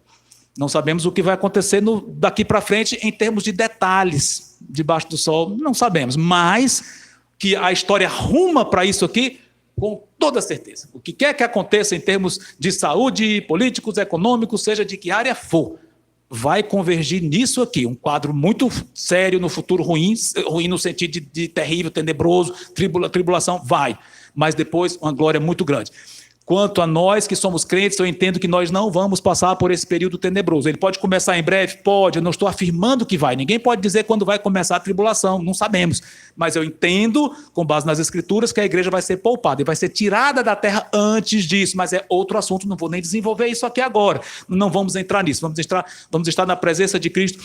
Não sabemos o que vai acontecer daqui para frente em termos de detalhes debaixo do sol, não sabemos, mas que a história ruma para isso aqui, com toda certeza. O que quer que aconteça em termos de saúde, políticos, econômicos, seja de que área for, vai convergir nisso aqui, um quadro muito sério no futuro, ruim no sentido de terrível, tenebroso, tribulação, vai, mas depois uma glória muito grande. Quanto a nós que somos crentes, eu entendo que nós não vamos passar por esse período tenebroso. Ele pode começar em breve? Pode, eu não estou afirmando que vai. Ninguém pode dizer quando vai começar a tribulação, não sabemos. Mas eu entendo, com base nas Escrituras, que a igreja vai ser poupada e vai ser tirada da terra antes disso. Mas é outro assunto, não vou nem desenvolver isso aqui agora. Não vamos entrar nisso, vamos estar na presença de Cristo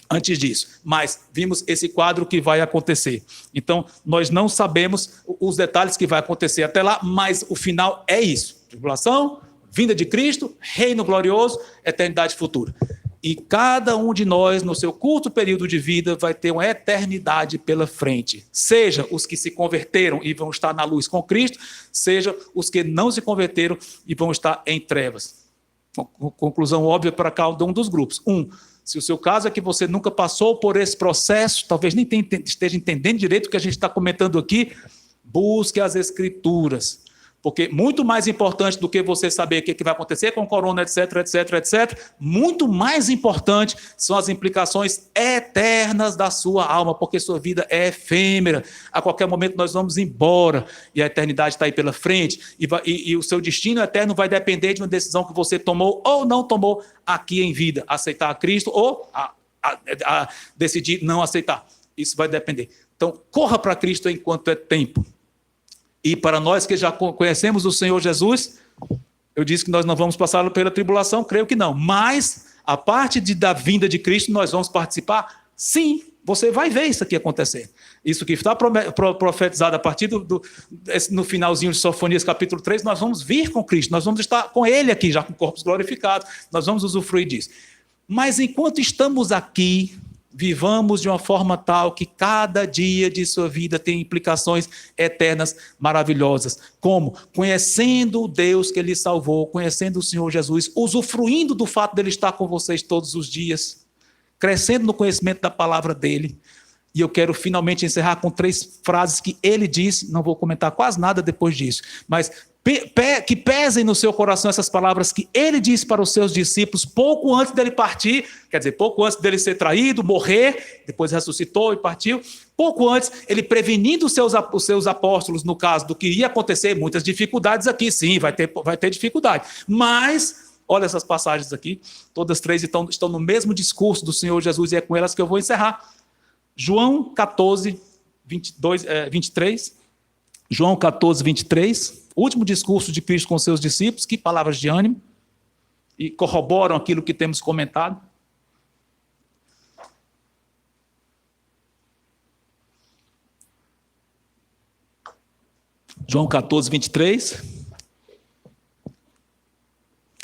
antes disso, mas vimos esse quadro que vai acontecer. Então, nós não sabemos os detalhes que vai acontecer até lá, mas o final é isso: tribulação, vinda de Cristo, reino glorioso, eternidade futura. E cada um de nós, no seu curto período de vida, vai ter uma eternidade pela frente. Seja os que se converteram e vão estar na luz com Cristo, seja os que não se converteram e vão estar em trevas. Conclusão óbvia para cada um dos grupos. Se o seu caso é que você nunca passou por esse processo, talvez nem esteja entendendo direito o que a gente está comentando aqui, busque as Escrituras. Porque muito mais importante do que você saber o que vai acontecer com o corona, etc, etc, etc, muito mais importante são as implicações eternas da sua alma, porque sua vida é efêmera. A qualquer momento nós vamos embora e a eternidade está aí pela frente. E o seu destino eterno vai depender de uma decisão que você tomou ou não tomou aqui em vida. Aceitar a Cristo ou a decidir não aceitar. Isso vai depender. Então, corra para Cristo enquanto é tempo. E para nós que já conhecemos o Senhor Jesus, eu disse que nós não vamos passar pela tribulação, creio que não. Mas a parte da vinda de Cristo, nós vamos participar? Sim, você vai ver isso aqui acontecer. Isso que está profetizado a partir no finalzinho de Sofonias capítulo 3, nós vamos vir com Cristo, nós vamos estar com Ele aqui, já com corpos glorificados, nós vamos usufruir disso. Mas enquanto estamos aqui, vivamos de uma forma tal que cada dia de sua vida tem implicações eternas maravilhosas. Como? Conhecendo o Deus que lhe salvou, conhecendo o Senhor Jesus, usufruindo do fato dele estar com vocês todos os dias, crescendo no conhecimento da palavra dele. E eu quero finalmente encerrar com 3 frases que ele disse, não vou comentar quase nada depois disso, mas que pesem no seu coração essas palavras que ele disse para os seus discípulos pouco antes dele partir, quer dizer, pouco antes dele ser traído, morrer, depois ressuscitou e partiu, pouco antes, ele prevenindo os seus apóstolos, no caso do que ia acontecer, muitas dificuldades aqui, sim, vai ter dificuldade, mas olha essas passagens aqui, todas 3 estão no mesmo discurso do Senhor Jesus, e é com elas que eu vou encerrar. João 14, 23, João 14, 23, último discurso de Cristo com seus discípulos, que palavras de ânimo, e corroboram aquilo que temos comentado. João 14, 23.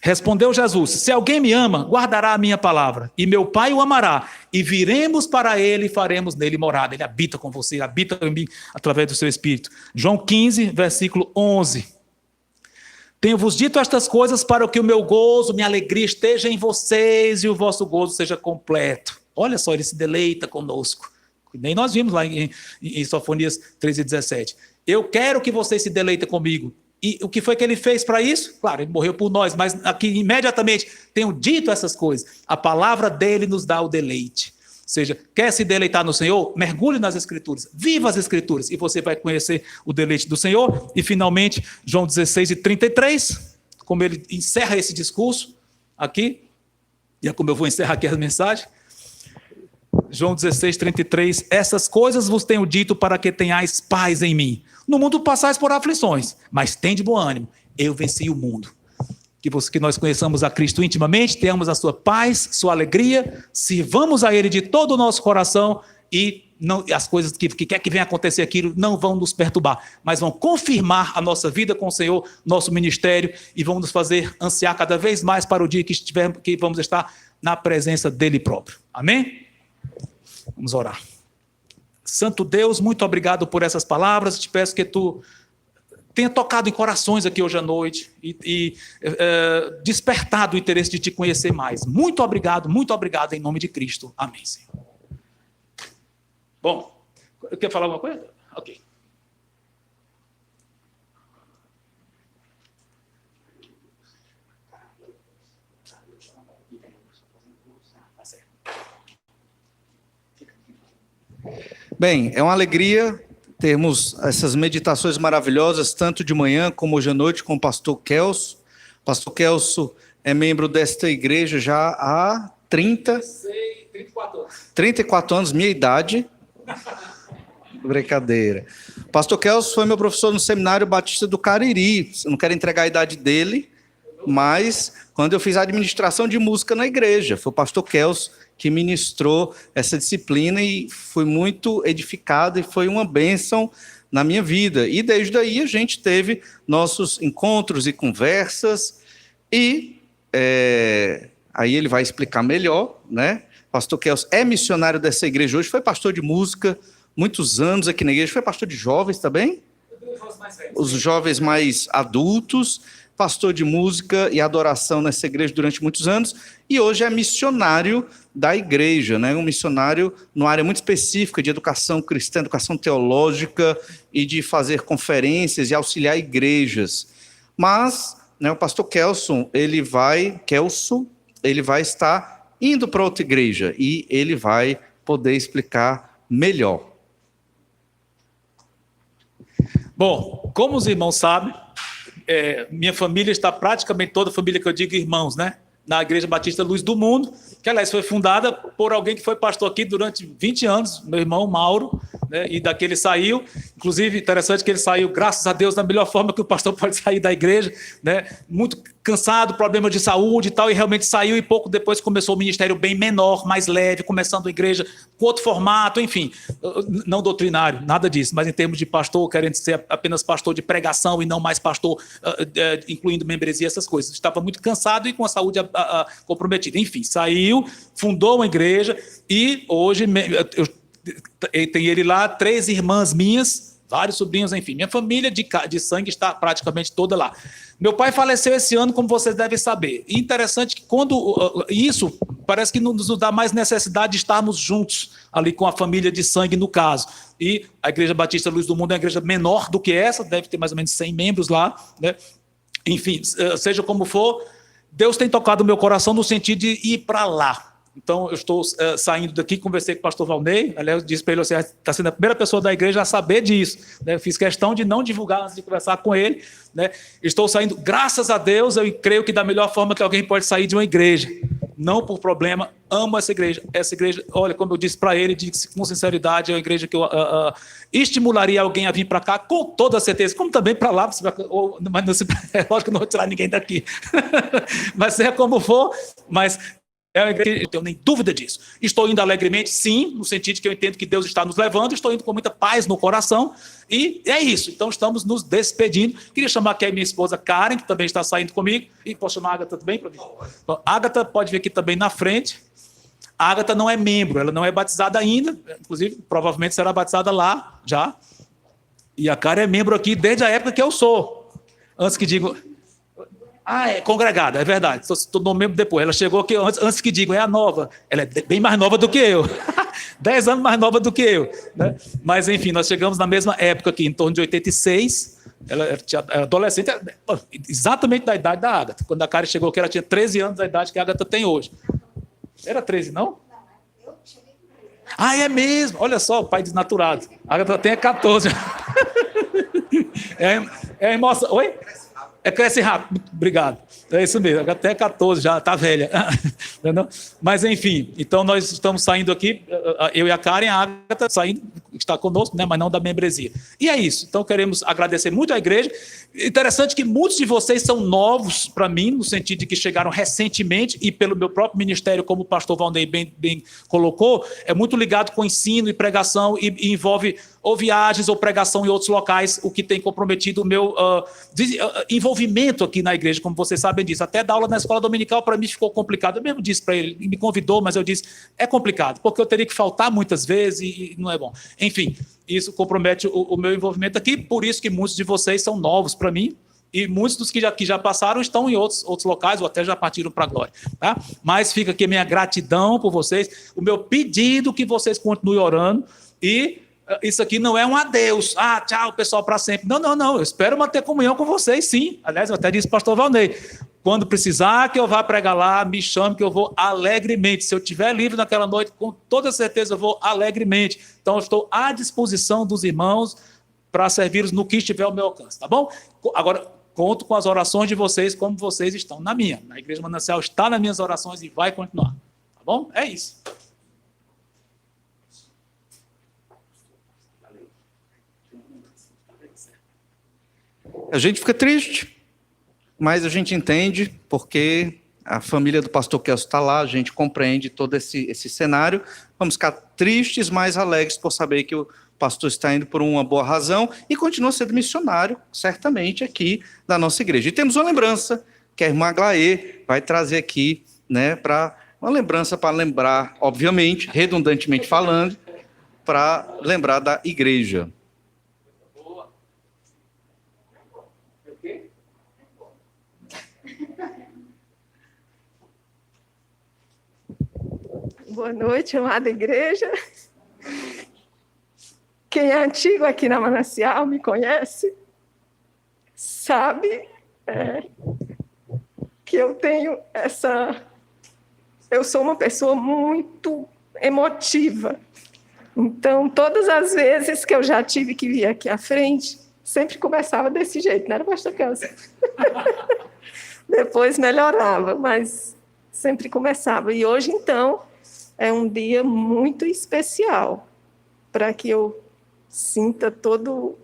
Respondeu Jesus: se alguém me ama, guardará a minha palavra, e meu Pai o amará, e viremos para ele e faremos nele morada. Ele habita com você, habita em mim através do seu Espírito. João 15, versículo 11. Tenho-vos dito estas coisas para que o meu gozo, minha alegria esteja em vocês e o vosso gozo seja completo. Olha só, ele se deleita conosco. Nem nós vimos lá em Sofonias 13:17. Eu quero que vocês se deleitem comigo. E o que foi que ele fez para isso? Claro, ele morreu por nós, mas aqui imediatamente tenho dito essas coisas. A palavra dele nos dá o deleite. seja, quer se deleitar no Senhor? Mergulhe nas Escrituras, viva as Escrituras, e você vai conhecer o deleite do Senhor. E, finalmente, João 16:33, como ele encerra esse discurso aqui, e é como eu vou encerrar aqui a mensagem. João 16:33, essas coisas vos tenho dito para que tenhais paz em mim. No mundo passais por aflições, mas tende bom ânimo, eu venci o mundo. Que nós conheçamos a Cristo intimamente, tenhamos a sua paz, sua alegria, sirvamos a Ele de todo o nosso coração e não, as coisas que quer que venha acontecer aquilo não vão nos perturbar, mas vão confirmar a nossa vida com o Senhor, nosso ministério, e vão nos fazer ansiar cada vez mais para o dia que vamos estar na presença dEle próprio. Amém? Vamos orar. Santo Deus, muito obrigado por essas palavras. Te peço que Tu tenha tocado em corações aqui hoje à noite e despertado o interesse de Te conhecer mais. Muito obrigado em nome de Cristo. Amém, Senhor. Bom, quer falar alguma coisa? Ok. Bem, é uma alegria termos essas meditações maravilhosas, tanto de manhã como hoje à noite, com o pastor Kelso. O pastor Kelso é membro desta igreja já há 34 anos, minha idade. Brincadeira. O pastor Kelso foi meu professor no Seminário Batista do Cariri. Eu não quero entregar a idade dele, mas quando eu fiz a administração de música na igreja, foi o pastor Kelso que ministrou essa disciplina e fui muito edificado e foi uma bênção na minha vida. E desde aí a gente teve nossos encontros e conversas e aí ele vai explicar melhor, né? Pastor Kelso é missionário dessa igreja hoje, foi pastor de música muitos anos aqui na igreja, foi pastor de jovens também? Os jovens mais adultos, pastor de música e adoração nessa igreja durante muitos anos, e hoje é missionário da igreja, né? Um missionário numa área muito específica de educação cristã, educação teológica e de fazer conferências e auxiliar igrejas. Mas, né, o pastor Kelso, ele vai estar indo para outra igreja e ele vai poder explicar melhor. Bom, como os irmãos sabem, minha família está praticamente toda a família que eu digo irmãos, né? Na Igreja Batista Luz do Mundo, que, aliás, foi fundada por alguém que foi pastor aqui durante 20 anos, meu irmão Mauro, né? E daqui ele saiu. Inclusive, interessante que ele saiu, graças a Deus, da melhor forma que o pastor pode sair da igreja, né? Muito cansado, problema de saúde e tal, e realmente saiu, e pouco depois começou o ministério bem menor, mais leve, começando a igreja com outro formato, enfim, não doutrinário, nada disso, mas em termos de pastor, querendo ser apenas pastor de pregação e não mais pastor, incluindo membresia, essas coisas. Estava muito cansado e com a saúde comprometida. Enfim, saiu, fundou uma igreja e hoje tem ele lá, 3 irmãs minhas, vários sobrinhos, enfim. Minha família de sangue está praticamente toda lá. Meu pai faleceu esse ano, como vocês devem saber. E interessante que quando isso parece que nos dá mais necessidade de estarmos juntos ali com a família de sangue, no caso. E a Igreja Batista Luz do Mundo é uma igreja menor do que essa, deve ter mais ou menos 100 membros lá, né? Enfim, seja como for, Deus tem tocado o meu coração no sentido de ir para lá. Então, eu estou saindo daqui, conversei com o pastor Valnei, aliás, eu disse para ele, você está sendo a primeira pessoa da igreja a saber disso, né? Eu fiz questão de não divulgar antes de conversar com ele, né? Estou saindo, graças a Deus, eu creio que da melhor forma que alguém pode sair de uma igreja, não por problema, amo essa igreja, olha, como eu disse para ele, disse com sinceridade, é uma igreja que eu estimularia alguém a vir para cá, com toda certeza, como também para lá, mas é lógico que não vou tirar ninguém daqui, mas seja como for, mas é uma igreja, não tenho nem dúvida disso. Estou indo alegremente, sim, no sentido de que eu entendo que Deus está nos levando, estou indo com muita paz no coração, e é isso. Então, estamos nos despedindo. Queria chamar aqui a minha esposa Karen, que também está saindo comigo, e posso chamar a Agatha também para mim? Então, a Agatha pode vir aqui também na frente. A Agatha não é membro, ela não é batizada ainda, inclusive, provavelmente será batizada lá, já. E a Karen é membro aqui desde a época que eu sou. Antes que digo... é congregada, é verdade. Estou no membro depois. Ela chegou aqui antes que digam, é a nova. Ela é bem mais nova do que eu. 10 anos mais nova do que eu, né? Mas, enfim, nós chegamos na mesma época aqui, em torno de 86. Ela era adolescente, exatamente da idade da Agatha. Quando a Karen chegou aqui, ela tinha 13 anos da idade que a Agatha tem hoje. Era 13, não? Ah, é mesmo? Olha só, o pai desnaturado. A Agatha tem 14. É a emoção. Oi? Cresce rápido. Obrigado. É isso mesmo. Até 14 já, está velha. Entendeu? Mas, enfim, então nós estamos saindo aqui, eu e a Karen, a Agatha saindo, está conosco, né, mas não da membresia. E é isso. Então, queremos agradecer muito à igreja. Interessante que muitos de vocês são novos para mim, no sentido de que chegaram recentemente, e pelo meu próprio ministério, como o pastor Valnei bem colocou, é muito ligado com ensino e pregação, e envolve ou viagens ou pregação em outros locais, o que tem comprometido o meu envolvimento aqui na igreja, como vocês sabem disso. Até dar aula na escola dominical para mim ficou complicado. Eu mesmo disse para ele, me convidou, mas eu disse, é complicado, porque eu teria que faltar muitas vezes e não é bom. Enfim, isso compromete o meu envolvimento aqui, por isso que muitos de vocês são novos para mim, e muitos dos que já passaram estão em outros locais, ou até já partiram para a glória. Tá? Mas fica aqui a minha gratidão por vocês, o meu pedido que vocês continuem orando, e isso aqui não é um adeus. Ah, tchau, pessoal, para sempre. Não. Eu espero manter comunhão com vocês, sim. Aliás, eu até disse para o pastor Valnei, quando precisar que eu vá pregar lá, me chame que eu vou alegremente. Se eu estiver livre naquela noite, com toda certeza eu vou alegremente. Então, eu estou à disposição dos irmãos para servi-los no que estiver ao meu alcance, tá bom? Agora, conto com as orações de vocês como vocês estão na minha. Na Igreja Manancial está nas minhas orações e vai continuar. Tá bom? É isso. A gente fica triste, mas a gente entende, porque a família do pastor Kelso está lá, a gente compreende todo esse cenário. Vamos ficar tristes, mas alegres por saber que o pastor está indo por uma boa razão e continua sendo missionário, certamente, aqui da nossa igreja. E temos uma lembrança que a irmã Aglaê vai trazer aqui, né, uma lembrança para lembrar, obviamente, redundantemente falando, para lembrar da igreja. Boa noite, amada igreja. Quem é antigo aqui na Manancial me conhece, sabe que eu tenho eu sou uma pessoa muito emotiva. Então, todas as vezes que eu já tive que vir aqui à frente, sempre começava desse jeito, não era, pastor Kelso? Depois melhorava, mas sempre começava. E hoje, então, é um dia muito especial para que eu sinta todo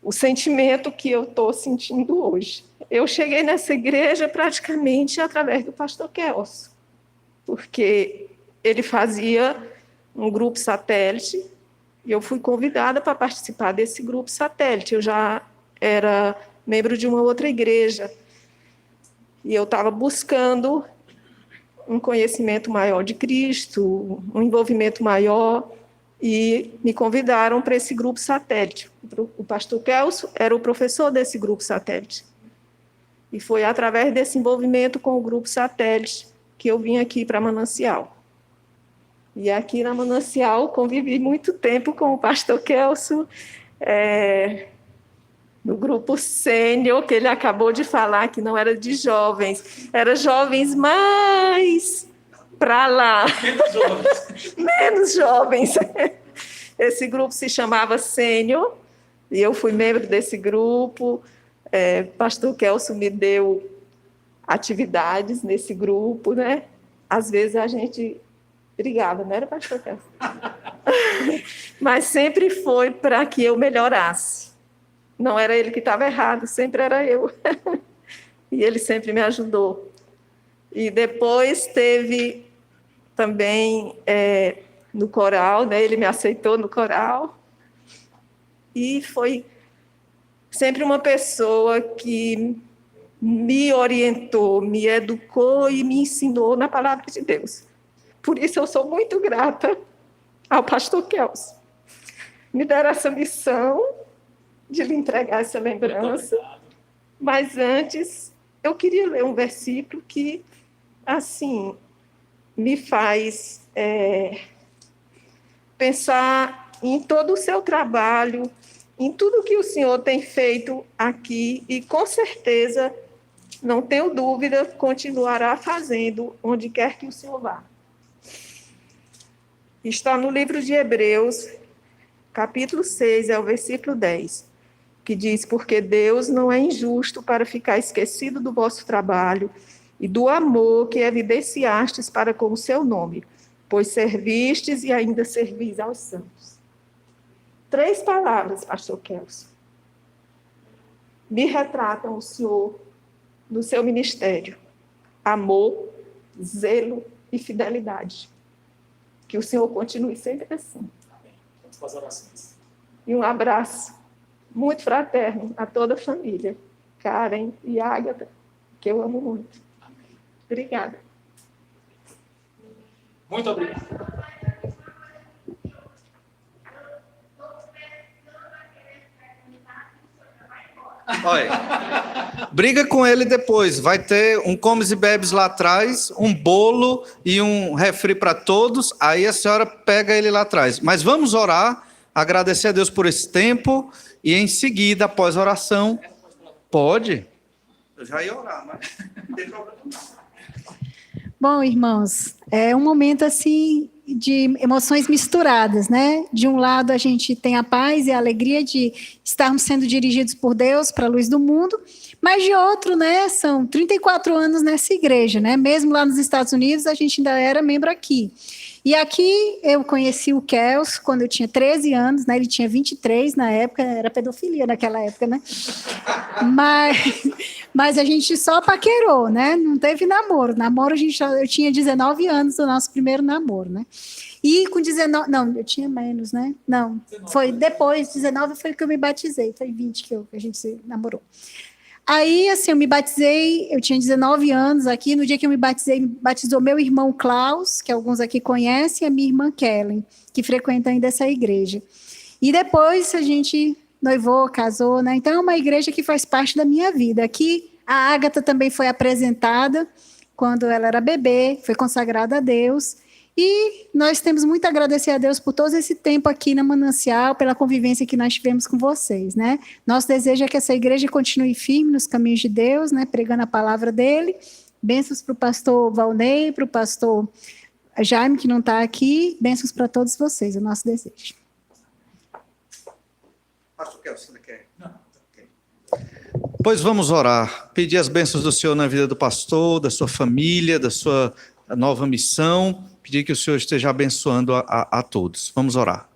o sentimento que eu estou sentindo hoje. Eu cheguei nessa igreja praticamente através do pastor Kelso, porque ele fazia um grupo satélite e eu fui convidada para participar desse grupo satélite. Eu já era membro de uma outra igreja e eu estava buscando um conhecimento maior de Cristo, um envolvimento maior, e me convidaram para esse grupo satélite. O pastor Kelso era o professor desse grupo satélite. E foi através desse envolvimento com o grupo satélite que eu vim aqui para Manancial. E aqui na Manancial convivi muito tempo com o pastor Kelso, no grupo sênior, que ele acabou de falar que não era de jovens, era jovens mais para lá. Menos jovens. Esse grupo se chamava sênior, e eu fui membro desse grupo. Pastor Kelso me deu atividades nesse grupo, né? Às vezes a gente brigava, não era, pastor Kelso? Mas sempre foi para que eu melhorasse. Não era ele que estava errado, sempre era eu. E ele sempre me ajudou. E depois teve também no coral, né? Ele me aceitou no coral. E foi sempre uma pessoa que me orientou, me educou e me ensinou na palavra de Deus. Por isso eu sou muito grata ao pastor Kelso. Me deram essa missão de lhe entregar essa lembrança. Mas antes, eu queria ler um versículo que, assim, me faz pensar em todo o seu trabalho, em tudo que o senhor tem feito aqui, e com certeza, não tenho dúvida, continuará fazendo onde quer que o senhor vá. Está no livro de Hebreus, capítulo 6, é o versículo 10, que diz: porque Deus não é injusto para ficar esquecido do vosso trabalho e do amor que evidenciastes para com o seu nome, pois servistes e ainda servis aos santos. 3 palavras, pastor Kelso, me retratam o senhor no seu ministério: amor, zelo e fidelidade. Que o senhor continue sempre assim. Vamos fazer orações. E um abraço muito fraterno a toda a família, Karen e Ágata, que eu amo muito. Obrigada. Muito obrigado. Olha, briga com ele depois. Vai ter um comes e bebes lá atrás, um bolo e um refri para todos. Aí a senhora pega ele lá atrás. Mas vamos orar, agradecer a Deus por esse tempo e em seguida, após a oração, pode? Eu já ia orar, mas não tem problema não. Bom, irmãos, é um momento assim de emoções misturadas, né? De um lado a gente tem a paz e a alegria de estarmos sendo dirigidos por Deus para a luz do mundo, mas de outro, né? São 34 anos nessa igreja, né? Mesmo lá nos Estados Unidos, a gente ainda era membro aqui. E aqui eu conheci o Kelso quando eu tinha 13 anos, né? Ele tinha 23 na época, era pedofilia naquela época, né? Mas a gente só paquerou, né? Não teve namoro. Namoro, eu tinha 19 anos do nosso primeiro namoro, né? E com 19... Não, eu tinha menos, né? Não, foi depois, 19 foi que eu me batizei. Foi 20 que a gente se namorou. Aí, assim, eu me batizei, eu tinha 19 anos aqui, no dia que eu me batizei, batizou meu irmão Klaus, que alguns aqui conhecem, e a minha irmã Kellen, que frequenta ainda essa igreja. E depois a gente noivou, casou, né? Então é uma igreja que faz parte da minha vida. Aqui a Ágata também foi apresentada quando ela era bebê, foi consagrada a Deus. E nós temos muito a agradecer a Deus por todo esse tempo aqui na Manancial, pela convivência que nós tivemos com vocês, né? Nosso desejo é que essa igreja continue firme nos caminhos de Deus, né? Pregando a palavra dele. Bênçãos para o pastor Valnei, para o pastor Jaime, que não está aqui. Bênçãos para todos vocês, é o nosso desejo. Pastor Kelso, você quer? Não. Pois vamos orar. Pedir as bênçãos do Senhor na vida do pastor, da sua família, da sua nova missão. Pedir que o Senhor esteja abençoando a todos. Vamos orar.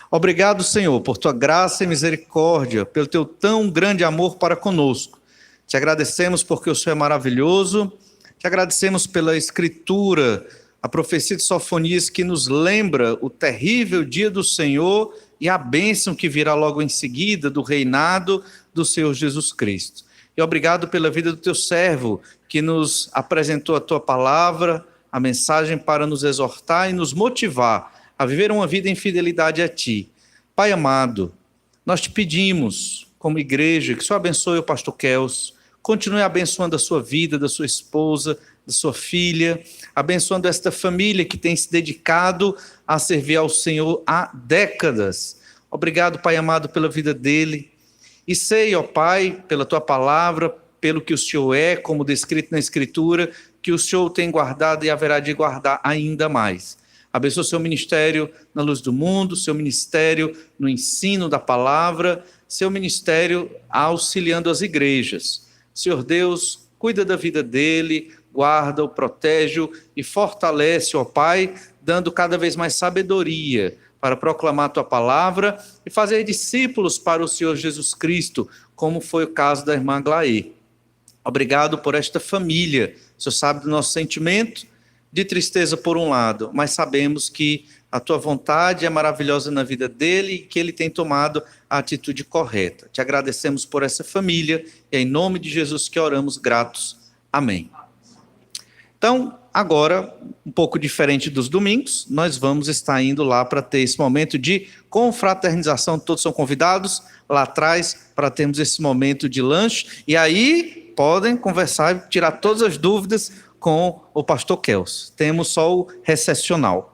Obrigado, Senhor, por tua graça e misericórdia, pelo teu tão grande amor para conosco. Te agradecemos porque o Senhor é maravilhoso. Te agradecemos pela Escritura, a profecia de Sofonias que nos lembra o terrível dia do Senhor e a bênção que virá logo em seguida do reinado do Senhor Jesus Cristo. E obrigado pela vida do teu servo, que nos apresentou a tua palavra, a mensagem para nos exortar e nos motivar a viver uma vida em fidelidade a ti. Pai amado, nós te pedimos, como igreja, que o Senhor abençoe o pastor Kelso, continue abençoando a sua vida, da sua esposa, da sua filha, abençoando esta família que tem se dedicado a servir ao Senhor há décadas. Obrigado, Pai amado, pela vida dele. E sei, ó Pai, pela tua palavra, pelo que o Senhor é, como descrito na Escritura, que o Senhor tem guardado e haverá de guardar ainda mais. Abençoe o seu ministério na luz do mundo, seu ministério no ensino da palavra, seu ministério auxiliando as igrejas. Senhor Deus, cuida da vida dele, guarda-o, protege-o e fortalece, ó Pai, dando cada vez mais sabedoria para proclamar a tua palavra e fazer discípulos para o Senhor Jesus Cristo, como foi o caso da irmã Glaê. Obrigado por esta família. O Senhor sabe do nosso sentimento de tristeza por um lado, mas sabemos que a tua vontade é maravilhosa na vida dele e que ele tem tomado a atitude correta. Te agradecemos por essa família e é em nome de Jesus que oramos gratos. Amém. Então, agora, um pouco diferente dos domingos, nós vamos estar indo lá para ter esse momento de confraternização. Todos são convidados lá atrás para termos esse momento de lanche. E aí podem conversar e tirar todas as dúvidas com o pastor Kelso. Temos só o recepcional.